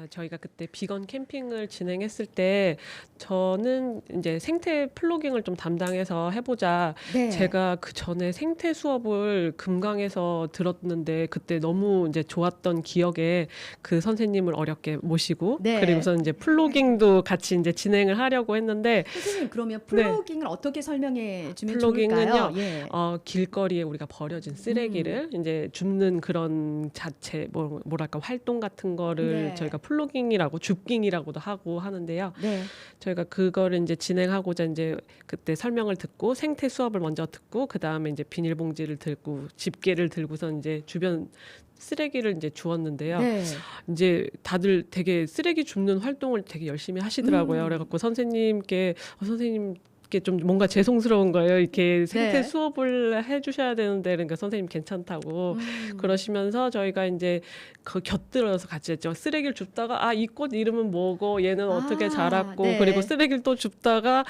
저희가 그때 비건 캠핑을 진행했을 때 저는 이제 생태 플로깅을 좀 담당해서 해보자. 네. 제가 그 전에 생태 수업을 금강에서 들었는데 그때 너무 이제 좋았던 기억에 그 선생님을 어렵게 모시고 네. 그리고서 이제 플로깅도 같이 이제 진행을 하려고 했는데 선생님 그러면 플로깅을 어떻게 설명해 주면 플로깅은요, 좋을까요? 예. 길거리에 우리가 버려진 쓰레기를 이제 줍는 그런 자체 뭐랄까 활동 같은 거를 네. 저희가 플로깅이라고 줍깅이라고도 하고 하는데요. 네. 저희가 그거를 이제 진행하고자 이제 그때 설명을 듣고 생태 수업을 먼저 듣고 그 다음에 이제 비닐봉지를 들고 집게를 들고서 이제 주변 쓰레기를 이제 주웠는데요. 네. 이제 다들 되게 쓰레기 줍는 활동을 되게 열심히 하시더라고요. 그래갖고 선생님께 좀 뭔가 죄송스러운 거예요. 이렇게 생태 네. 수업을 해주셔야 되는데 그러니까 선생님 괜찮다고 그러시면서 저희가 이제 그 곁들여서 같이 했죠. 쓰레기를 줍다가 이 꽃 이름은 뭐고 얘는 어떻게 자랐고 네. 그리고 쓰레기를 또 줍다가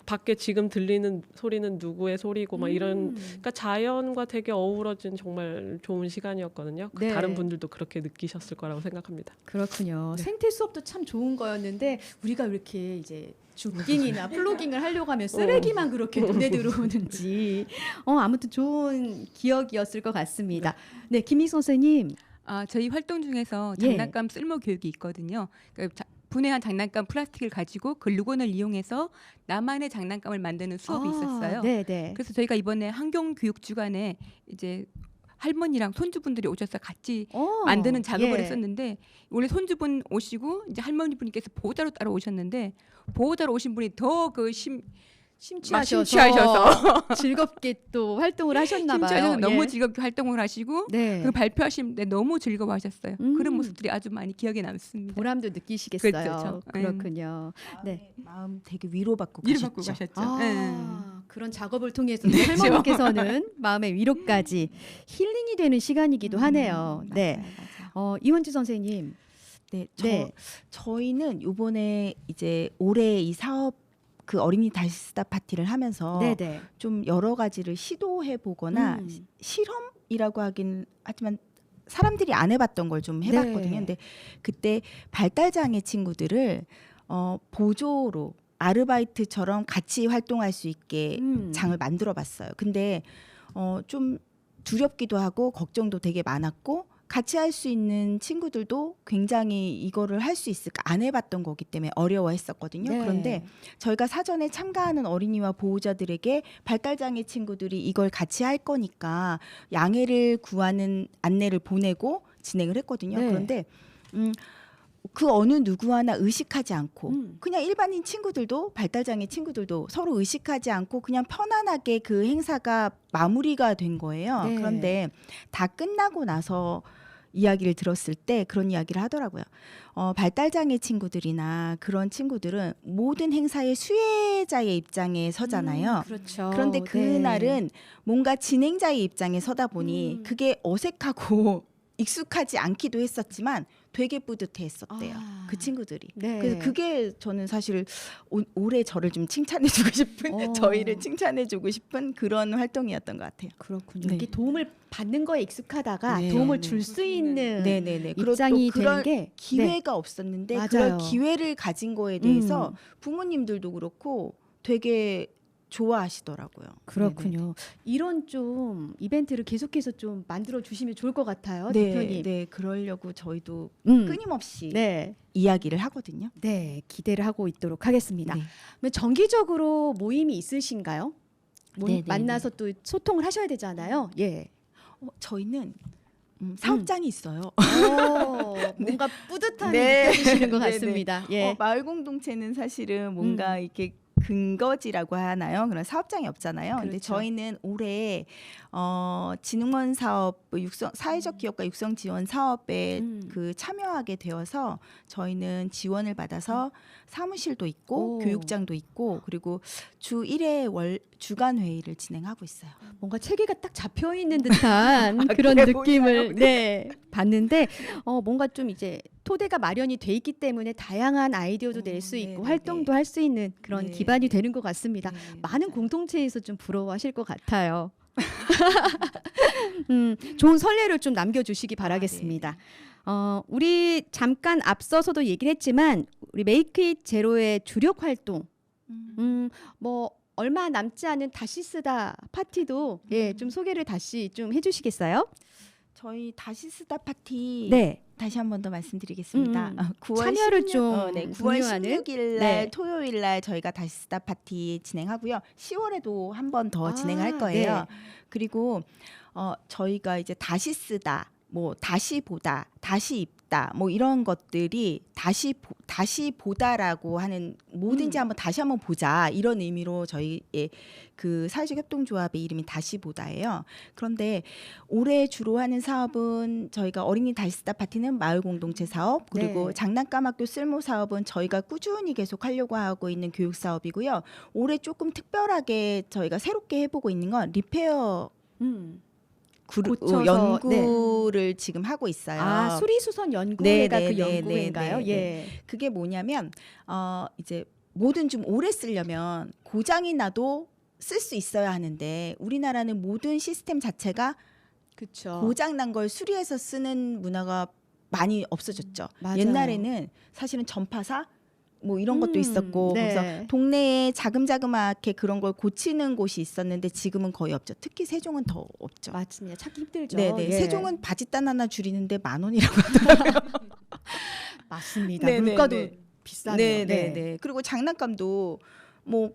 밖에 지금 들리는 소리는 누구의 소리고 막 이런 그러니까 자연과 되게 어우러진 정말 좋은 시간이었거든요. 네. 다른 분들도 그렇게 느끼셨을 거라고 생각합니다. 그렇군요. 네. 생태 수업도 참 좋은 거였는데 우리가 왜 이렇게 이제 줍깅이나 플로깅을 하려고 하면 쓰레기만 그렇게 눈에 들어오는지 아무튼 좋은 기억이었을 것 같습니다. 네, 김희 선생님. 저희 활동 중에서 예. 장난감 쓸모 교육이 있거든요. 그러니까 분해한 장난감 플라스틱을 가지고 글루건을 이용해서 나만의 장난감을 만드는 수업이 있었어요. 네, 네. 그래서 저희가 이번에 환경교육주간에 이제 할머니랑 손주분들이 오셔서 같이 만드는 작업을 예. 했었는데 원래 손주분 오시고 이제 할머니분께서 보호자로 따라 오셨는데 보호자로 오신 분이 더 그 심취하셔서 즐겁게 또 활동을 하셨나 봐요. 심취하셔서 너무 예. 즐겁게 활동을 하시고 네. 그 발표하시는데 너무 즐거워하셨어요. 음. 그런 모습들이 아주 많이 기억에 남습니다. 보람도 느끼시겠어요. 그렇죠. 그렇군요. 네. 마음 되게 위로받고 위로 가셨죠. 받고 가셨죠. 그런 작업을 통해서 이제 할머니께서는 마음의 위로까지 힐링이 되는 시간이기도 하네요. 네. 이원주 선생님. 네, 네. 저희는 이번에 이제 올해 이 사업 그 어린이 다시스타 파티를 하면서 네네. 좀 여러 가지를 시도해 보거나 음. 실험이라고 하긴 하지만 사람들이 안 해봤던 걸 좀 해봤거든요. 네. 근데 그때 발달장애 친구들을 보조로 아르바이트처럼 같이 활동할 수 있게 장을 만들어봤어요. 근데 좀 두렵기도 하고 걱정도 되게 많았고 같이 할 수 있는 친구들도 굉장히 이거를 할 수 있을까 안 해봤던 거기 때문에 어려워했었거든요. 네. 그런데 저희가 사전에 참가하는 어린이와 보호자들에게 발달장애 친구들이 이걸 같이 할 거니까 양해를 구하는 안내를 보내고 진행을 했거든요. 네. 그런데 그 어느 누구 하나 의식하지 않고 음. 그냥 일반인 친구들도 발달장애 친구들도 서로 의식하지 않고 그냥 편안하게 그 행사가 마무리가 된 거예요. 네. 그런데 다 끝나고 나서 이야기를 들었을 때 그런 이야기를 하더라고요. 발달장애 친구들이나 그런 친구들은 모든 행사의 수혜자의 입장에 서잖아요. 그렇죠. 그런데 네. 그날은 뭔가 진행자의 입장에 서다 보니 그게 어색하고 익숙하지 않기도 했었지만 되게 뿌듯해했었대요. 아. 그 친구들이. 네. 그래서 그게 저는 사실 올해 저를 좀 칭찬해주고 싶은 저희를 칭찬해주고 싶은 그런 활동이었던 것 같아요. 그렇군요. 네. 이게 도움을 받는 거에 익숙하다가 네. 도움을 네. 줄 수 있는 네네네. 그리고 입장이 또 그런 되는 게 네. 기회가 없었는데 맞아요. 그런 기회를 가진 거에 대해서 부모님들도 그렇고 되게 좋아하시더라고요. 그렇군요. 이런 좀 이벤트를 계속해서 좀 만들어 주시면 좋을 것 같아요, 네, 대표님. 네, 그러려고 저희도 음. 끊임없이 네. 이야기를 하거든요. 네, 기대를 하고 있도록 하겠습니다. 네. 그러면 정기적으로 모임이 있으신가요? 네, 만나서 또 소통을 하셔야 되잖아요. 예. 저희는 사업장이 있어요. 뭔가 뿌듯함이 네. 느껴지시는 것 네, 네. 같습니다. 예. 마을 공동체는 사실은 뭔가 이렇게 근거지라고 하나요? 그런 사업장이 없잖아요. 근데 그렇죠. 저희는 올해 진흥원 사업 사회적 기업가 육성 지원 사업에 그 참여하게 되어서 저희는 지원을 받아서 사무실도 있고 오. 교육장도 있고 그리고 주 1회 주간 회의를 진행하고 있어요. 뭔가 체계가 딱 잡혀 있는 듯한 그런 그래 느낌을 보이나요? 네, 봤는데 뭔가 좀 이제 토대가 마련이 돼 있기 때문에 다양한 아이디어도 낼 수 있고 네, 활동도 네. 할 수 있는 그런 네. 기반이 되는 것 같습니다. 네, 많은 맞아요. 공동체에서 좀 부러워하실 것 같아요. 좋은 선례를 좀 남겨주시기 바라겠습니다. 우리 잠깐 앞서서도 얘기를 했지만 우리 메이크 잇 제로의 주력 활동 뭐 얼마 남지 않은 다시 쓰다 파티도 예, 좀 소개를 다시 좀 해주시겠어요? 저희 다시 쓰다 파티 네. 다시 한 번 더 말씀드리겠습니다. 9월 참여를 좀 9월 공유하는 16일 날 네. 토요일 날 저희가 다시 쓰다 파티 진행하고요. 10월에도 한 번 더 진행할 네. 거예요. 그리고 저희가 이제 다시 쓰다, 뭐 다시 보다, 다시 입다, 뭐 이런 것들이 다시 보다라고 하는 뭐든지 한번 다시 한번 보자 이런 의미로 저희의 그 사회적 협동조합의 이름이 다시 보다예요. 그런데 올해 주로 하는 사업은 저희가 어린이 다시 쓰다 파티는 마을 공동체 사업 그리고 네. 장난감 학교 쓸모 사업은 저희가 꾸준히 계속 하려고 하고 있는 교육 사업이고요. 올해 조금 특별하게 저희가 새롭게 해보고 있는 건 리페어 고쳐서, 연구를 지금 하고 있어요. 아 수리수선 연구회가 네, 그 네, 연구회인가요? 네, 네, 예. 그게 뭐냐면 이제 뭐든 좀 오래 쓰려면 고장이 나도 쓸 수 있어야 하는데 우리나라는 모든 시스템 자체가 그렇죠. 고장 난 걸 수리해서 쓰는 문화가 많이 없어졌죠. 맞아요. 옛날에는 사실은 전파사 뭐 이런 것도 있었고 네. 그래서 동네에 자금자그맣게 그런 걸 고치는 곳이 있었는데 지금은 거의 없죠. 특히 세종은 더 없죠. 맞습니다. 찾기 힘들죠. 네네. 예. 세종은 바짓단 하나 줄이는데 10,000원이라고. 맞습니다. 네, 네, 물가도 네. 비싸네요. 네네네. 그리고 장난감도 뭐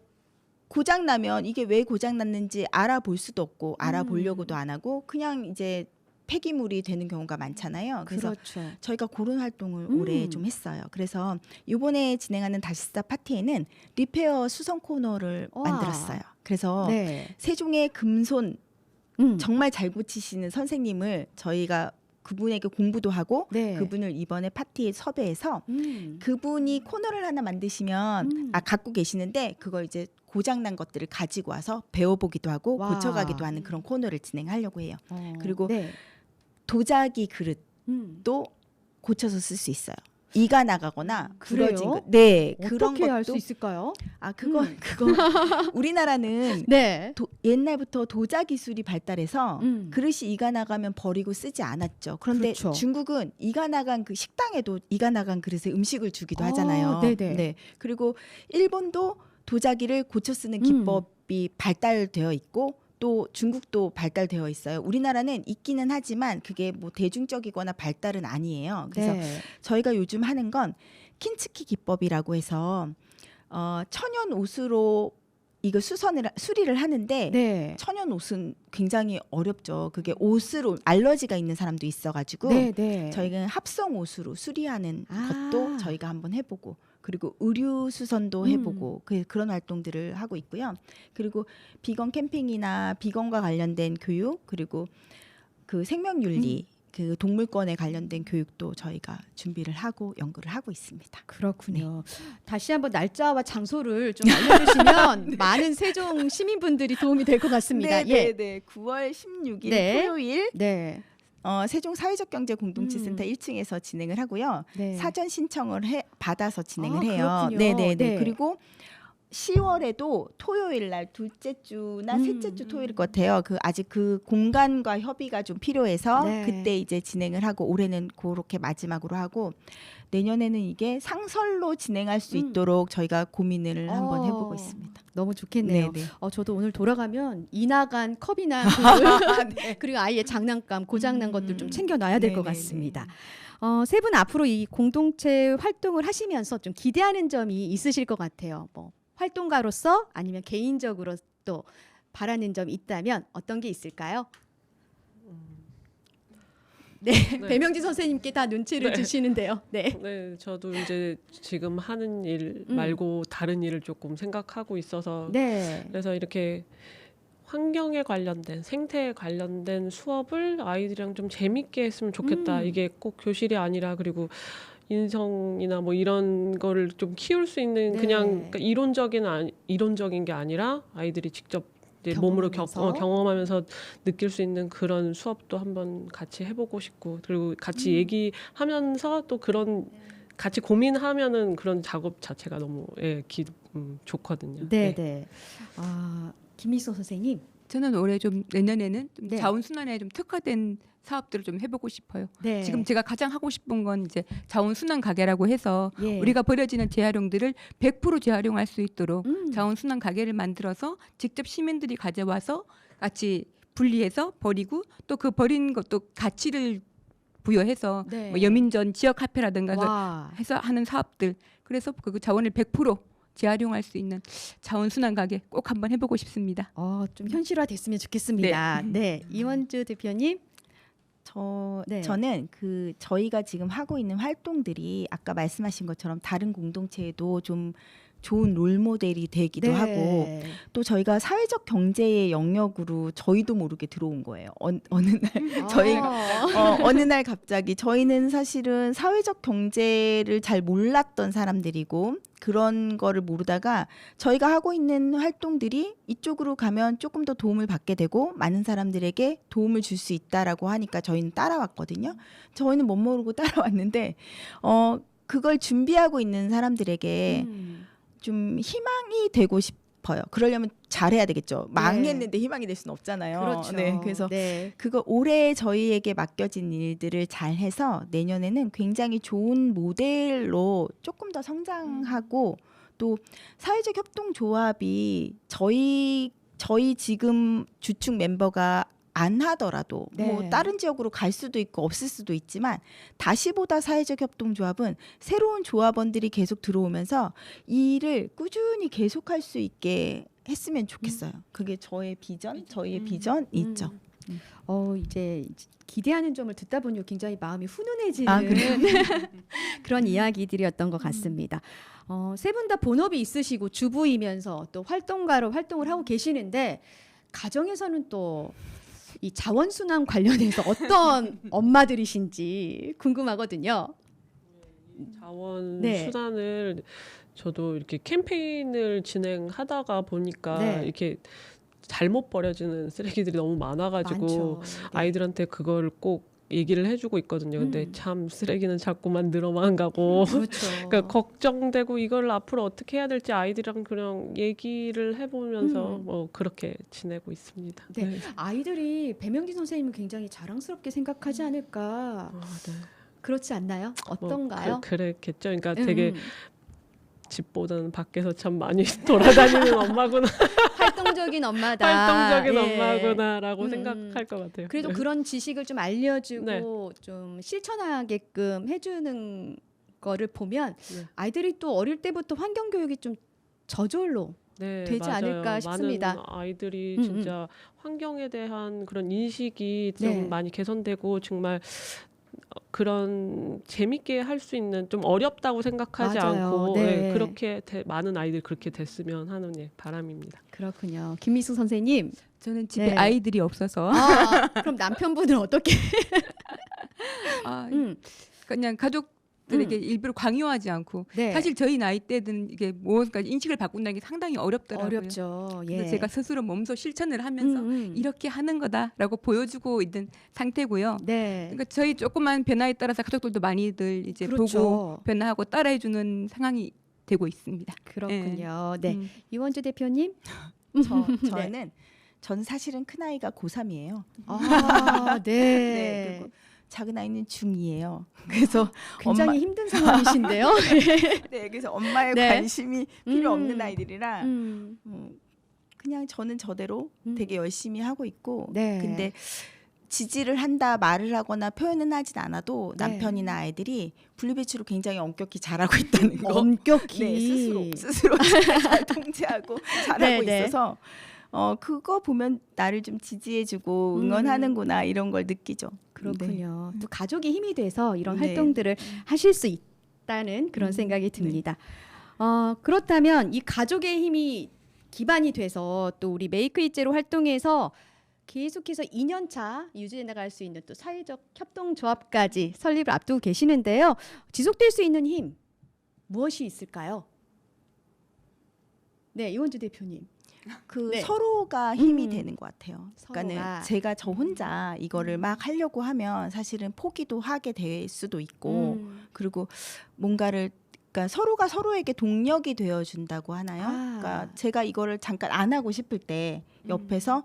고장 나면 이게 왜 고장 났는지 알아볼 수도 없고 알아보려고도 안 하고 그냥 이제 폐기물이 되는 경우가 많잖아요. 그래서 그렇죠. 저희가 그런 활동을 올해 좀 했어요. 그래서 이번에 진행하는 다시스타 파티에는 리페어 수선 코너를 와. 만들었어요. 그래서 네. 세종의 금손 정말 잘 고치시는 선생님을 저희가 그분에게 공부도 하고 네. 그분을 이번에 파티에 섭외해서 음. 그분이 코너를 하나 만드시면 갖고 계시는데 그걸 이제 고장난 것들을 가지고 와서 배워보기도 하고 와. 고쳐가기도 하는 그런 코너를 진행하려고 해요. 그리고 네. 도자기 그릇도 고쳐서 쓸 수 있어요. 이가 나가거나 그래요? 부러진 것. 네, 그런 어떻게 할 것도 수 있을까요? 그거 우리나라는 네. 옛날부터 도자 기술이 발달해서 음. 그릇이 이가 나가면 버리고 쓰지 않았죠. 그런데 그렇죠. 중국은 이가 나간 그 식당에도 이가 나간 그릇에 음식을 주기도 하잖아요. 네네. 네. 그리고 일본도 도자기를 고쳐 쓰는 기법이 발달되어 있고 또 중국도 발달되어 있어요. 우리나라는 있기는 하지만 그게 뭐 대중적이거나 발달은 아니에요. 그래서 네. 저희가 요즘 하는 건 킨츠키 기법이라고 해서 천연 옷으로 이거 수리를 하는데 네. 천연 옷은 굉장히 어렵죠. 그게 옷으로 알러지가 있는 사람도 있어가지고 네, 네. 저희가 합성 옷으로 수리하는 아. 것도 저희가 한번 해보고 그리고 의류 수선도 해보고 그런 활동들을 하고 있고요. 그리고 비건 캠핑이나 비건과 관련된 교육 그리고 그 생명윤리 그 동물권에 관련된 교육도 저희가 준비를 하고 연구를 하고 있습니다. 그렇군요. 다시 한번 날짜와 장소를 좀 알려주시면 많은 세종 시민분들이 도움이 될 것 같습니다. 예. 네. 9월 16일 네. 토요일 네. 세종 사회적경제 공동체센터 1층에서 진행을 하고요. 네. 사전 신청을 받아서 진행을 아, 해요. 그렇군요. 네네네. 네. 그리고 10월에도 토요일 날 둘째 주나 셋째 주 토요일일 것 같아요. 아직 그 공간과 협의가 좀 필요해서 네. 그때 이제 진행을 하고 올해는 그렇게 마지막으로 하고 내년에는 이게 상설로 진행할 수 있도록 저희가 고민을 한번 해보고 있습니다. 너무 좋겠네요. 네네. 저도 오늘 돌아가면 이나간 컵이나 그리고 아이의 장난감 고장난 것들 좀 챙겨놔야 될 것 네네네. 같습니다. 세 분 앞으로 이 공동체 활동을 하시면서 좀 기대하는 점이 있으실 것 같아요. 뭐 활동가로서 아니면 개인적으로 또 바라는 점이 있다면 어떤 게 있을까요? 네, 배명진 선생님께 다 눈치를 주시는데요. 네. 네, 저도 이제 지금 하는 일 말고 다른 일을 조금 생각하고 있어서 네. 그래서 이렇게 환경에 관련된 생태에 관련된 수업을 아이들이랑 좀 재밌게 했으면 좋겠다. 이게 꼭 교실이 아니라 그리고 인성이나 뭐 이런 거를 좀 키울 수 있는 네. 그냥 그러니까 이론적인 게 아니라 아이들이 직접 이제 몸으로 경험하면서 느낄 수 있는 그런 수업도 한번 같이 해보고 싶고 그리고 같이 얘기하면서 또 그런 같이 고민하면은 그런 작업 자체가 너무 좋거든요. 네, 네. 김미소 선생님. 저는 올해 좀 내년에는 좀 네. 자원순환에 좀 특화된 사업들을 좀 해보고 싶어요. 네. 지금 제가 가장 하고 싶은 건 이제 자원순환 가게라고 해서 예. 우리가 버려지는 재활용들을 100% 재활용할 수 있도록 음. 자원순환 가게를 만들어서 직접 시민들이 가져와서 같이 분리해서 버리고 또 그 버린 것도 가치를 부여해서 네. 뭐 여민전 지역 카페라든가 와. 해서 하는 사업들 그래서 그 자원을 100% 재활용할 수 있는 자원순환 가게 꼭 한번 해보고 싶습니다. 좀 현실화됐으면 좋겠습니다. 네. 이원주 대표님. 네. 저는 저희가 지금 하고 있는 활동들이 아까 말씀하신 것처럼 다른 공동체에도 좀 좋은 롤모델이 되기도 네. 하고 또 저희가 사회적 경제의 영역으로 저희도 모르게 들어온 거예요. 어느 날 저희가 어느 날 갑자기 저희는 사실은 사회적 경제를 잘 몰랐던 사람들이고 그런 거를 모르다가 저희가 하고 있는 활동들이 이쪽으로 가면 조금 더 도움을 받게 되고 많은 사람들에게 도움을 줄 수 있다라고 하니까 저희는 따라왔거든요. 저희는 못 모르고 따라왔는데 그걸 준비하고 있는 사람들에게 좀 희망이 되고 싶어요. 그러려면 잘해야 되겠죠. 망했는데 희망이 될 수는 없잖아요. 그렇죠. 네, 그래서 네. 그거 올해 저희에게 맡겨진 일들을 잘 해서 내년에는 굉장히 좋은 모델로 조금 더 성장하고 또 사회적 협동조합이 저희 지금 주축 member가 안 하더라도 네. 뭐 다른 지역으로 갈 수도 있고 없을 수도 있지만 다시보다 사회적 협동조합은 새로운 조합원들이 계속 들어오면서 이 일을 꾸준히 계속할 수 있게 했으면 좋겠어요. 그게 저희의 비전이 있죠. 이제 기대하는 점을 듣다 보니 굉장히 마음이 훈훈해지는 그런 이야기들이었던 것 같습니다. 세 분 다 본업이 있으시고 주부이면서 또 활동가로 활동을 하고 계시는데 가정에서는 또 이 자원순환 관련해서 어떤 엄마들이신지 궁금하거든요. 자원 네. 순환을 저도 이렇게 캠페인을 진행하다가 보니까 네. 이렇게 잘못 버려지는 쓰레기들이 너무 많아가지고 많죠. 네. 아이들한테 그걸 꼭 얘기를 해주고 있거든요. 근데 음. 참 쓰레기는 자꾸만 늘어만 가고 그렇죠. 그러니까 걱정되고 이걸 앞으로 어떻게 해야 될지 아이들이랑 그냥 얘기를 해보면서 뭐 그렇게 지내고 있습니다. 네. 아이들이 배명진 선생님은 굉장히 자랑스럽게 생각하지 않을까. 네. 그렇지 않나요? 어떤가요? 그랬겠죠. 그러니까 되게 집보다는 밖에서 참 많이 돌아다니는 엄마구나. 활동적인 엄마다. 활동적인 예. 엄마구나라고 생각할 것 같아요. 그래도 네. 그런 지식을 좀 알려주고 네. 좀 실천하게끔 해주는 거를 보면 네. 아이들이 또 어릴 때부터 환경 교육이 좀 저절로 네, 되지 맞아요. 않을까 싶습니다. 많은 아이들이 음, 진짜 환경에 대한 그런 인식이 좀 네. 많이 개선되고 정말 그런 재밌게 할 수 있는 좀 어렵다고 생각하지 맞아요. 않고 네. 그렇게 많은 아이들이 그렇게 됐으면 하는 바람입니다. 그렇군요. 김미숙 선생님. 저는 집에 네. 아이들이 없어서 그럼 남편분은 어떻게? 아, 음, 그냥 가족들에게 일부러 강요하지 않고 네. 사실 저희 나이 때는 이게 무엇인가 인식을 바꾼다는 게 상당히 어렵더라고요. 어렵죠. 그래서 예. 제가 스스로 몸소 실천을 하면서 이렇게 하는 거다라고 보여주고 있는 상태고요. 네. 그러니까 저희 조그만 변화에 따라서 가족들도 많이들 이제 그렇죠. 보고 변화하고 따라해주는 상황이 되고 있습니다. 그렇군요. 네. 음. 이원주 대표님. 저는 저는 사실은 큰 아이가 고3이에요. 아, 네. 네, 그리고 작은 아이는 중2예요. 그래서 굉장히 힘든 상황이신데요. 네, 그래서 엄마의 네. 관심이 필요 음. 없는 아이들이라 음, 그냥 저는 저대로 되게 열심히 하고 있고 네. 근데 지지를 한다 말을 하거나 표현은 하진 않아도 네. 남편이나 아이들이 분리배출을 굉장히 엄격히 잘하고 있다는 거 엄격히. 네, 스스로 잘 통제하고 잘하고 네, 네. 있어서 그거 보면 나를 좀 지지해주고 응원하는구나 이런 걸 느끼죠. 그렇군요. 또 가족이 힘이 돼서 이런 네. 활동들을 하실 수 있다는 그런 생각이 듭니다. 그렇다면 이 가족의 힘이 기반이 돼서 또 우리 메이크 잇제로 활동해서 계속해서 2년차 유지해 나갈 수 있는 또 사회적 협동조합까지 설립을 앞두고 계시는데요. 지속될 수 있는 힘 무엇이 있을까요? 네, 이원주 대표님. 그 네. 서로가 힘이 음. 되는 것 같아요. 서로가. 그러니까는 제가 저 혼자 이거를 막 하려고 하면 사실은 포기도 하게 될 수도 있고 그리고 뭔가를 그러니까 서로가 서로에게 동력이 되어 준다고 하나요? 아. 그러니까 제가 이거를 잠깐 안 하고 싶을 때 옆에서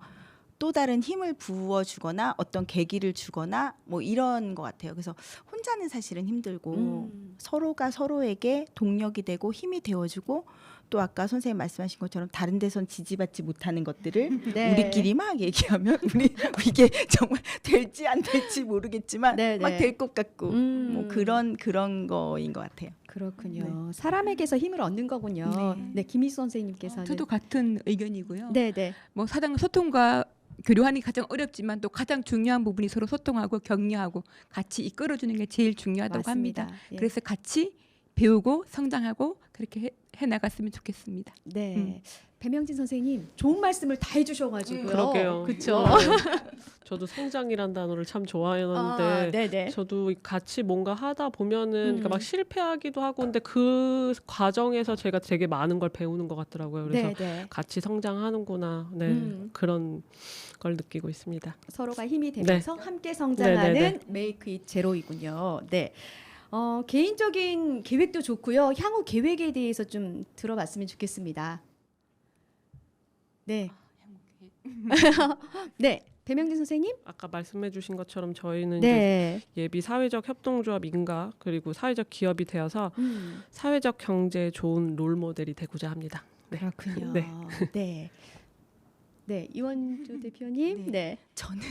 또 다른 힘을 부어 주거나 어떤 계기를 주거나 뭐 이런 것 같아요. 그래서 혼자는 사실은 힘들고 서로가 서로에게 동력이 되고 힘이 되어 주고 또 아까 선생님 말씀하신 것처럼 다른 데선 지지받지 못하는 것들을 네. 우리끼리 막 얘기하면 이게 정말 될지 안 될지 모르겠지만 네, 막 네. 될 것 같고 뭐 그런 거인 것 같아요. 그렇군요. 사람에게서 힘을 얻는 거군요. 네. 네, 김희수 선생님께서는. 저도 같은 의견이고요. 네, 네. 뭐 사당 소통과 교류하는 게 가장 어렵지만 또 가장 중요한 부분이 서로 소통하고 격려하고 같이 이끌어주는 게 제일 중요하다고 맞습니다. 합니다. 예. 그래서 같이 배우고 성장하고 그렇게 해 나갔으면 좋겠습니다. 네. 배명진 선생님 좋은 말씀을 다 해주셔가지고요. 그러게요. 그렇죠. 저도 성장이란 단어를 참 좋아했는데 네네. 저도 같이 뭔가 하다 보면은 그러니까 막 실패하기도 하고 근데 그 과정에서 제가 되게 많은 걸 배우는 것 같더라고요. 그래서 네네. 같이 성장하는구나. 네. 그런 걸 느끼고 있습니다. 서로가 힘이 되면서 함께 성장하는 네네네. 메이크 잇 제로이군요. 네. 개인적인 계획도 좋고요. 향후 계획에 대해서 좀 들어봤으면 좋겠습니다. 네. 네. 배명진 선생님? 아까 말씀해주신 것처럼 저희는 이제 네. 예비 사회적 협동조합 인가 그리고 사회적 기업이 되어서 사회적 경제에 좋은 롤 모델이 되고자 합니다. 네. 그렇군요. 네. 네. 네. 이원주 대표님. 네. 네. 저는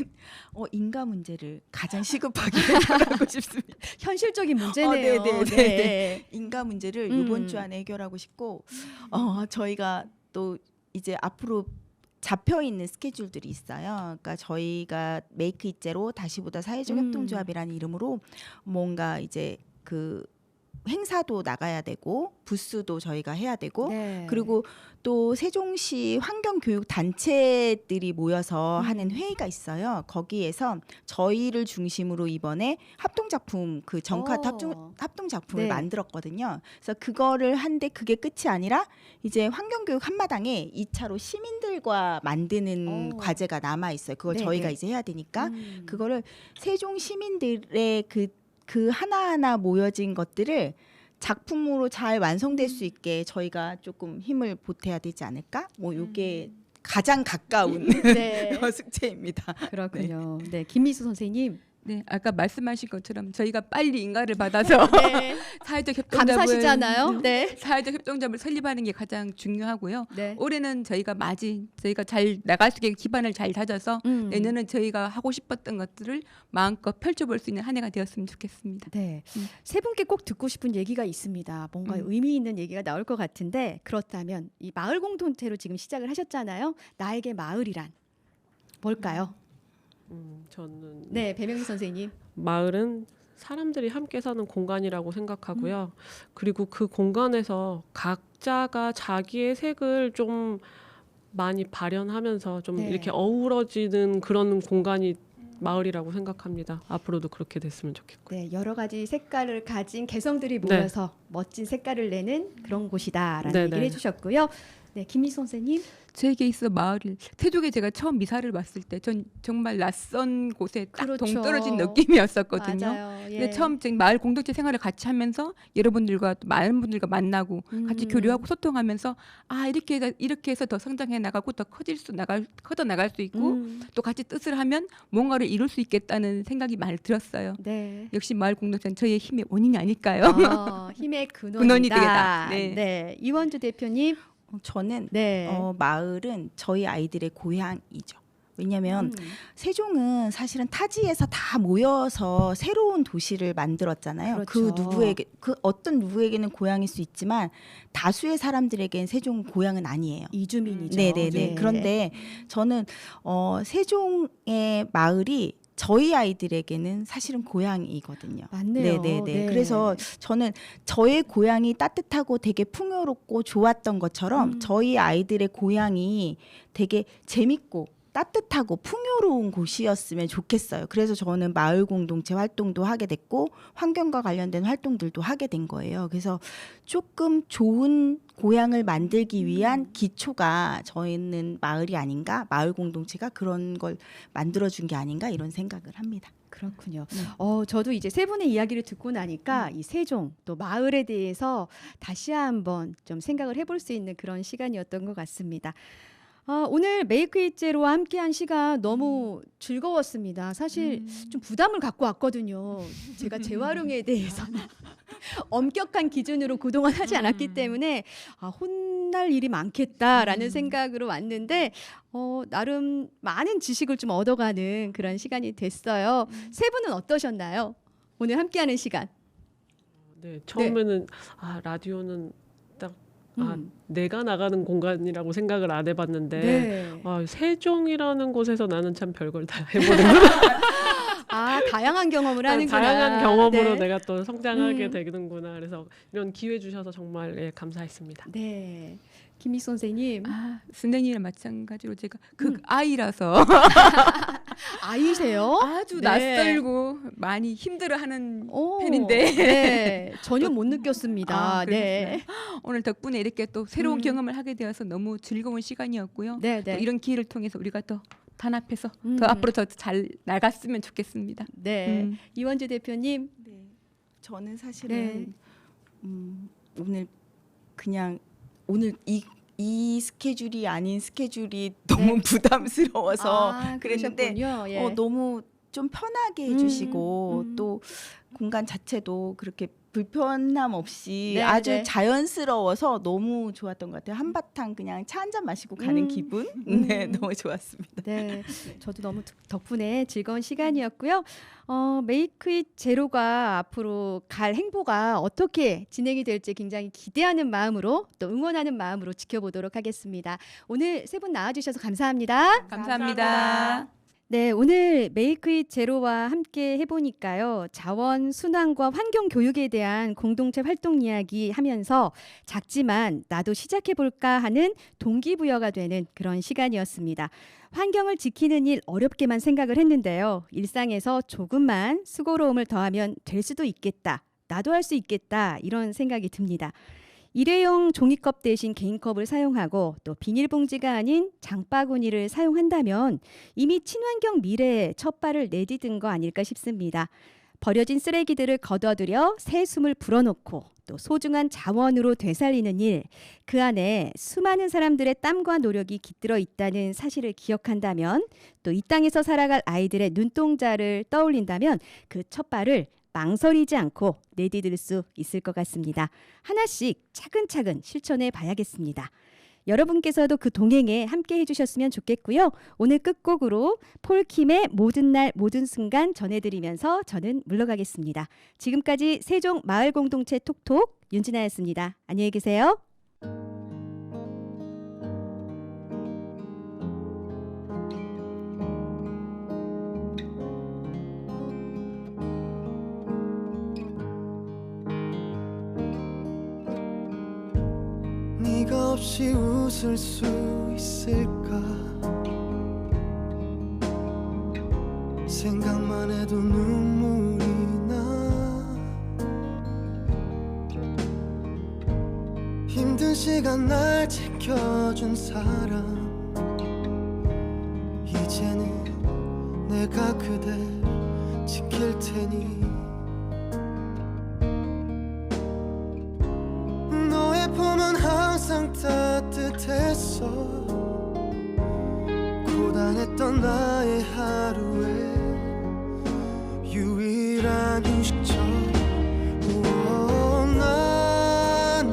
인가 문제를 가장 시급하게 해결하고 싶습니다. 현실적인 문제네요. 네. 인가 문제를 이번 음. 주 안에 해결하고 싶고 저희가 또 이제 앞으로 잡혀 있는 스케줄들이 있어요. 그러니까 저희가 메이크 잇제로 다시보다 사회적 협동조합이라는 이름으로 뭔가 이제 그 행사도 나가야 되고 부스도 저희가 해야 되고 네. 그리고 또 세종시 환경교육 단체들이 모여서 하는 회의가 있어요. 거기에서 저희를 중심으로 이번에 합동작품 그 정카 합동작품을 네. 만들었거든요. 그래서 그거를 한데 그게 끝이 아니라 이제 환경교육 한마당에 2차로 시민들과 만드는 과제가 남아 있어요. 그걸 네, 저희가 네. 이제 해야 되니까 그거를 세종 시민들의 그 하나하나 모여진 것들을 작품으로 잘 완성될 수 있게 저희가 조금 힘을 보태야 되지 않을까? 뭐 이게 가장 가까운 네. 숙제입니다. 그렇군요. 네. 김미수 선생님. 네, 아까 말씀하신 것처럼 저희가 빨리 인가를 받아서 네. 사회적 협동조합을 감사시잖아요. 네. 사회적 협동조합을 설립하는 게 가장 중요하고요. 네. 올해는 저희가 잘 나갈 수 있게 기반을 잘 다져서 음. 내년은 저희가 하고 싶었던 것들을 마음껏 펼쳐볼 수 있는 한 해가 되었으면 좋겠습니다. 네. 음. 세 분께 꼭 듣고 싶은 얘기가 있습니다. 뭔가 의미 있는 얘기가 나올 것 같은데 그렇다면 이 마을 공동체로 지금 시작을 하셨잖아요. 나에게 마을이란 뭘까요? 저는 네, 배명희 선생님. 마을은 사람들이 함께 사는 공간이라고 생각하고요. 그리고 그 공간에서 각자가 자기의 색을 좀 많이 발현하면서 좀 네. 이렇게 어우러지는 그런 공간이 마을이라고 생각합니다. 앞으로도 그렇게 됐으면 좋겠고요. 네, 여러 가지 색깔을 가진 개성들이 모여서 멋진 색깔을 내는 그런 곳이다라는 네, 얘기를 네. 해주셨고요. 네, 김미 선생님. 저에게 있어 마을을 태종에 제가 처음 미사를 왔을 때 전 정말 낯선 곳에 딱 그렇죠. 동떨어진 느낌이었었거든요. 맞아요. 예. 근데 처음 마을 공동체 생활을 같이 하면서 여러분들과 또 많은 분들과 만나고 같이 교류하고 소통하면서 아 이렇게 해서 더 성장해 나가고 더 커져 나갈 수 있고 또 같이 뜻을 하면 뭔가를 이룰 수 있겠다는 생각이 많이 들었어요. 네. 역시 마을 공동체는 저희의 힘의 원인이 아닐까요? 힘의 근원이다. 근원이 되겠다. 네. 네. 이원주 대표님. 저는 네. 마을은 저희 아이들의 고향이죠. 왜냐하면 세종은 사실은 타지에서 다 모여서 새로운 도시를 만들었잖아요. 그렇죠. 그 어떤 누구에게는 고향일 수 있지만 다수의 사람들에겐 세종 고향은 아니에요. 이주민이죠. 네네네. 네. 그런데 저는 세종의 마을이 저희 아이들에게는 사실은 고향이거든요. 맞네요. 네네네. 네. 그래서 저는 저의 고향이 따뜻하고 되게 풍요롭고 좋았던 것처럼 저희 아이들의 고향이 되게 재밌고 따뜻하고 풍요로운 곳이었으면 좋겠어요. 그래서 저는 마을 공동체 활동도 하게 됐고 환경과 관련된 활동들도 하게 된 거예요. 그래서 조금 좋은 고향을 만들기 위한 기초가 저희는 마을이 아닌가, 마을 공동체가 그런 걸 만들어준 게 아닌가 이런 생각을 합니다. 그렇군요. 저도 이제 세 분의 이야기를 듣고 나니까 이 세종 또 마을에 대해서 다시 한번 좀 생각을 해볼 수 있는 그런 시간이었던 것 같습니다. 오늘 메이크 잇 제로와 함께한 시간 너무 즐거웠습니다. 사실 좀 부담을 갖고 왔거든요. 제가 재활용에 대해서는 엄격한 기준으로 그동안 하지 않았기 때문에 혼날 일이 많겠다라는 생각으로 왔는데 나름 많은 지식을 좀 얻어가는 그런 시간이 됐어요. 세 분은 어떠셨나요? 오늘 함께하는 시간. 네, 처음에는 라디오는 딱 내가 나가는 공간이라고 생각을 안 해봤는데 네. 세종이라는 곳에서 나는 참 별걸 다 해보는구나. 다양한 경험을 하는구나. 다양한 경험으로 네. 내가 또 성장하게 되는구나. 그래서 이런 기회 주셔서 정말 감사했습니다. 네. 김미 선생님. 선생님이랑 마찬가지로 제가 극아이라서 아이세요? 아주 네. 낯설고 많이 힘들어하는 오, 편인데 네. 전혀 못 느꼈습니다. 네. 오늘 덕분에 이렇게 또 새로운 경험을 하게 되어서 너무 즐거운 시간이었고요. 네, 또 네. 이런 기회를 통해서 우리가 또 단합해서 더 앞으로 더 잘 나갔으면 좋겠습니다. 네. 이원주 대표님. 네. 저는 사실은 오늘 그냥 오늘 이 스케줄이 아닌 스케줄이 너무 부담스러워서 그랬는데 그러셨군요. 예. 너무 좀 편하게 해주시고 또 공간 자체도 그렇게 불편함 없이 네, 아주 네. 자연스러워서 너무 좋았던 것 같아요. 한바탕 그냥 차 한 잔 마시고 가는 기분? 네, 너무 좋았습니다. 네, 저도 너무 덕분에 즐거운 시간이었고요. 메이크 잇 제로가 앞으로 갈 행보가 어떻게 진행이 될지 굉장히 기대하는 마음으로 또 응원하는 마음으로 지켜보도록 하겠습니다. 오늘 세 분 나와주셔서 감사합니다. 감사합니다. 네, 오늘 메이크 잇 제로와 함께 해보니까요. 자원 순환과 환경 교육에 대한 공동체 활동 이야기 하면서 작지만 나도 시작해볼까 하는 동기부여가 되는 그런 시간이었습니다. 환경을 지키는 일 어렵게만 생각을 했는데요. 일상에서 조금만 수고로움을 더하면 될 수도 있겠다. 나도 할 수 있겠다. 이런 생각이 듭니다. 일회용 종이컵 대신 개인컵을 사용하고 또 비닐봉지가 아닌 장바구니를 사용한다면 이미 친환경 미래에 첫 발을 내디딘 거 아닐까 싶습니다. 버려진 쓰레기들을 걷어들여 새 숨을 불어넣고 또 소중한 자원으로 되살리는 일, 그 안에 수많은 사람들의 땀과 노력이 깃들어 있다는 사실을 기억한다면, 또 이 땅에서 살아갈 아이들의 눈동자를 떠올린다면 그 첫 발을 망설이지 않고 내디딜 수 있을 것 같습니다. 하나씩 차근차근 실천해 봐야겠습니다. 여러분께서도 그 동행에 함께 해주셨으면 좋겠고요. 오늘 끝곡으로 폴킴의 모든 날 모든 순간 전해드리면서 저는 물러가겠습니다. 지금까지 세종 마을공동체 톡톡 윤진아였습니다. 안녕히 계세요. 네가 없이 웃을 수 있을까 생각만 해도 눈물이 나 힘든 시간 날 지켜준 사람 이제는 내가 그댈 지킬 테니 너의 품은 항상 따뜻했어 고단했던 나의 하루에 유일한 휴식처 나는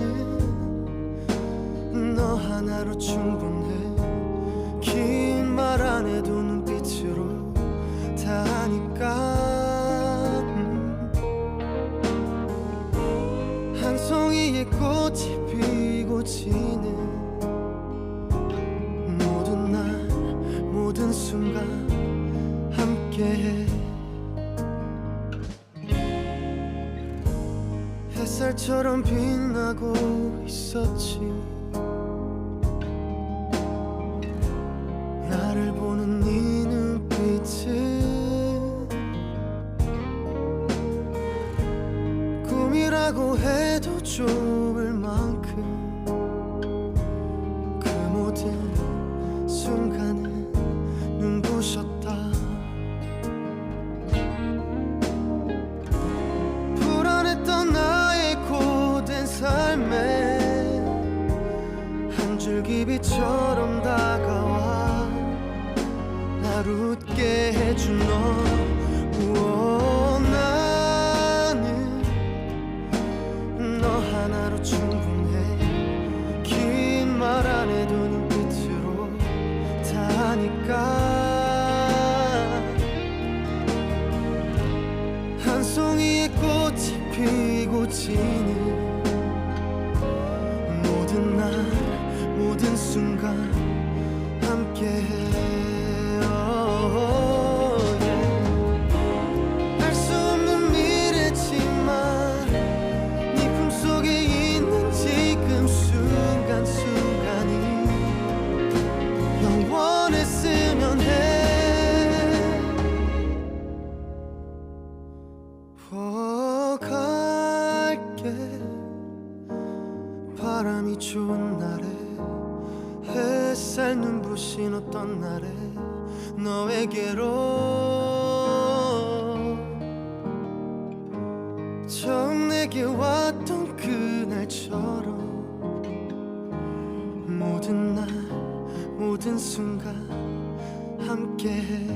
너 하나로 충분해 긴 말 안 해도 눈빛으로 다 하니까 한 송이의 꽃이 피고 지는 모든 날 모든 순간 함께해 햇살처럼 빛나고 있었지 나를 보는 네 눈빛은 꿈이라고 해도 좋을 만큼 그 모든 순간은 눈부셨다 불안했던 나의 고된 삶에 한 줄기비처럼 다가와 날 웃게 해준 너 나는 너 하나로 충분해 긴 말 안 해도 눈빛으로 다 하니까 한 송이의 꽃이 피고 지는 모든 날 모든 순간 함께해 알 수 없는 미래지만 네 품속에 있는 지금 순간순간이 영원했으면 해 갈게 바람이 좋은 날에 햇살 눈부신 어떤 날에 너에게로 처음 내게 왔던 그날처럼 모든 날 모든 순간 함께해